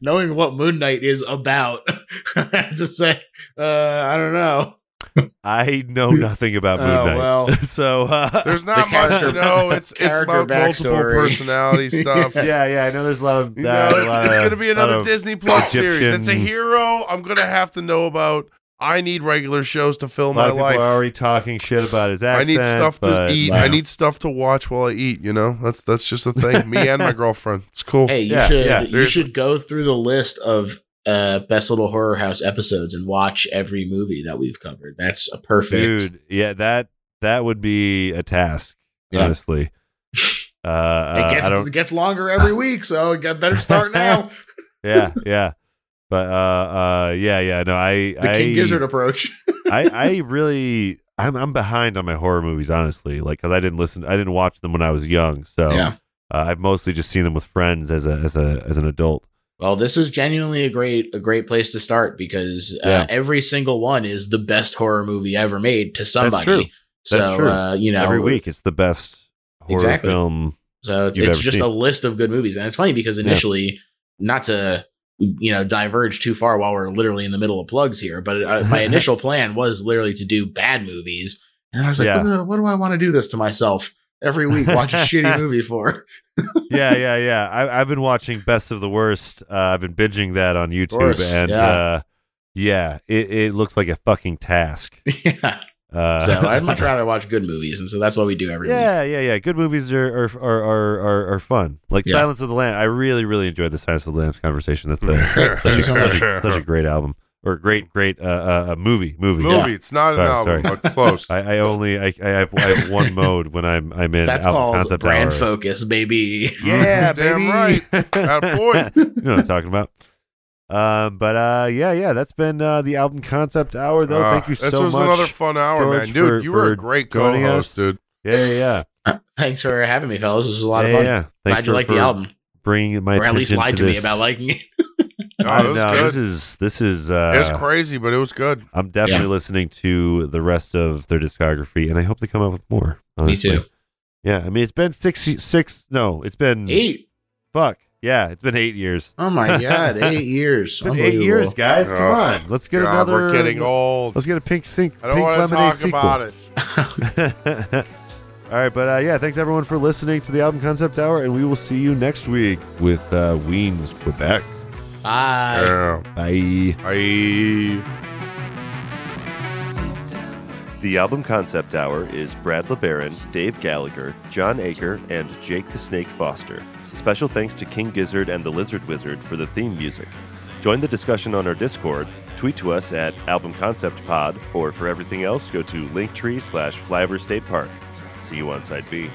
knowing what Moon Knight is about, I have to say, I don't know. I know nothing about Moon Knight. Well. So There's not The much character- to know. It's character about multiple backstory. personality stuff. yeah, I know there's a lot of You that. know, it's going to be another Disney Plus series. It's a Egyptian- hero I'm going to have to know about. I need regular shows to fill A lot my of people life. are already talking shit about his I accent. need stuff to but- eat. Wow. I need stuff to watch while I eat. You know, that's just the thing. Me and my girlfriend. It's cool. Hey, Yeah, you seriously. should go through the list of Best Little Horror House episodes and watch every movie that we've covered. That's a perfect. Dude, yeah, that would be a task, Yeah. honestly. It gets longer every week, so you got better start now. Yeah. But no, The King Gizzard approach. I'm behind on my horror movies, honestly. Like, because I didn't watch them when I was young, so Yeah. I've mostly just seen them with friends as an adult. Well, this is genuinely a great place to start because Yeah. every single one is the best horror movie ever made to somebody. true. So That's true. you know, Every week, it's the best horror Exactly. film. So it's you've ever just seen. a list of good movies, and it's funny because initially, not to diverge too far while we're literally in the middle of plugs here, but my initial plan was literally to do bad movies, and I was like, Yeah. what do I want to do this to myself every week? Watch a shitty movie for? Yeah. I've been watching Best of the Worst. I've been binging that on YouTube, course, and it looks like a fucking task. Yeah. So I'd much rather watch good movies, and so that's what we do every week. Yeah. Good movies are fun. Like Yeah. Silence of the Lambs. I really enjoyed the Silence of the Lambs conversation. That's Thank you so much. such a great album or great movie. Movie. It's not an album, sorry. but close. I have one mode when I'm in That's album called concept brand hour. focus, baby. Yeah, Damn baby. right. Atta boy. You know what I'm talking about. Yeah, that's been the album concept hour, though. Thank you so much. This was another fun hour, George, man. Dude, you were a great co-host, dude. Yeah. Thanks for having me, fellas. This was a lot of fun. Yeah. Glad you like the album, bringing my or at least attention lied to this. me about liking it. No, it was good. This is It was crazy, but it was good. I'm definitely listening to the rest of their discography, and I hope they come up with more. Honestly. Me too. Yeah, I mean, it's been it's been 8. Fuck. Yeah, it's been 8 years. Oh my god, 8 years. It's been 8 years, guys. Come on. Let's get another. We're getting old. Let's get a pink sink. I don't want to talk sequel. about it. All right, but thanks everyone for listening to the album concept hour, and we will see you next week with Weens, Quebec. Bye. Yeah. Bye. Bye. The Album Concept Hour is Brad LeBaron, Dave Gallagher, John Aker, and Jake the Snake Foster. Special thanks to King Gizzard and the Lizard Wizard for the theme music. Join the discussion on our Discord, tweet to us at Album Concept Pod, or for everything else, go to Linktree/Flyover State Park. See you on Side B.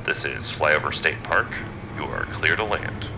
This is Flyover State Park. You are clear to land.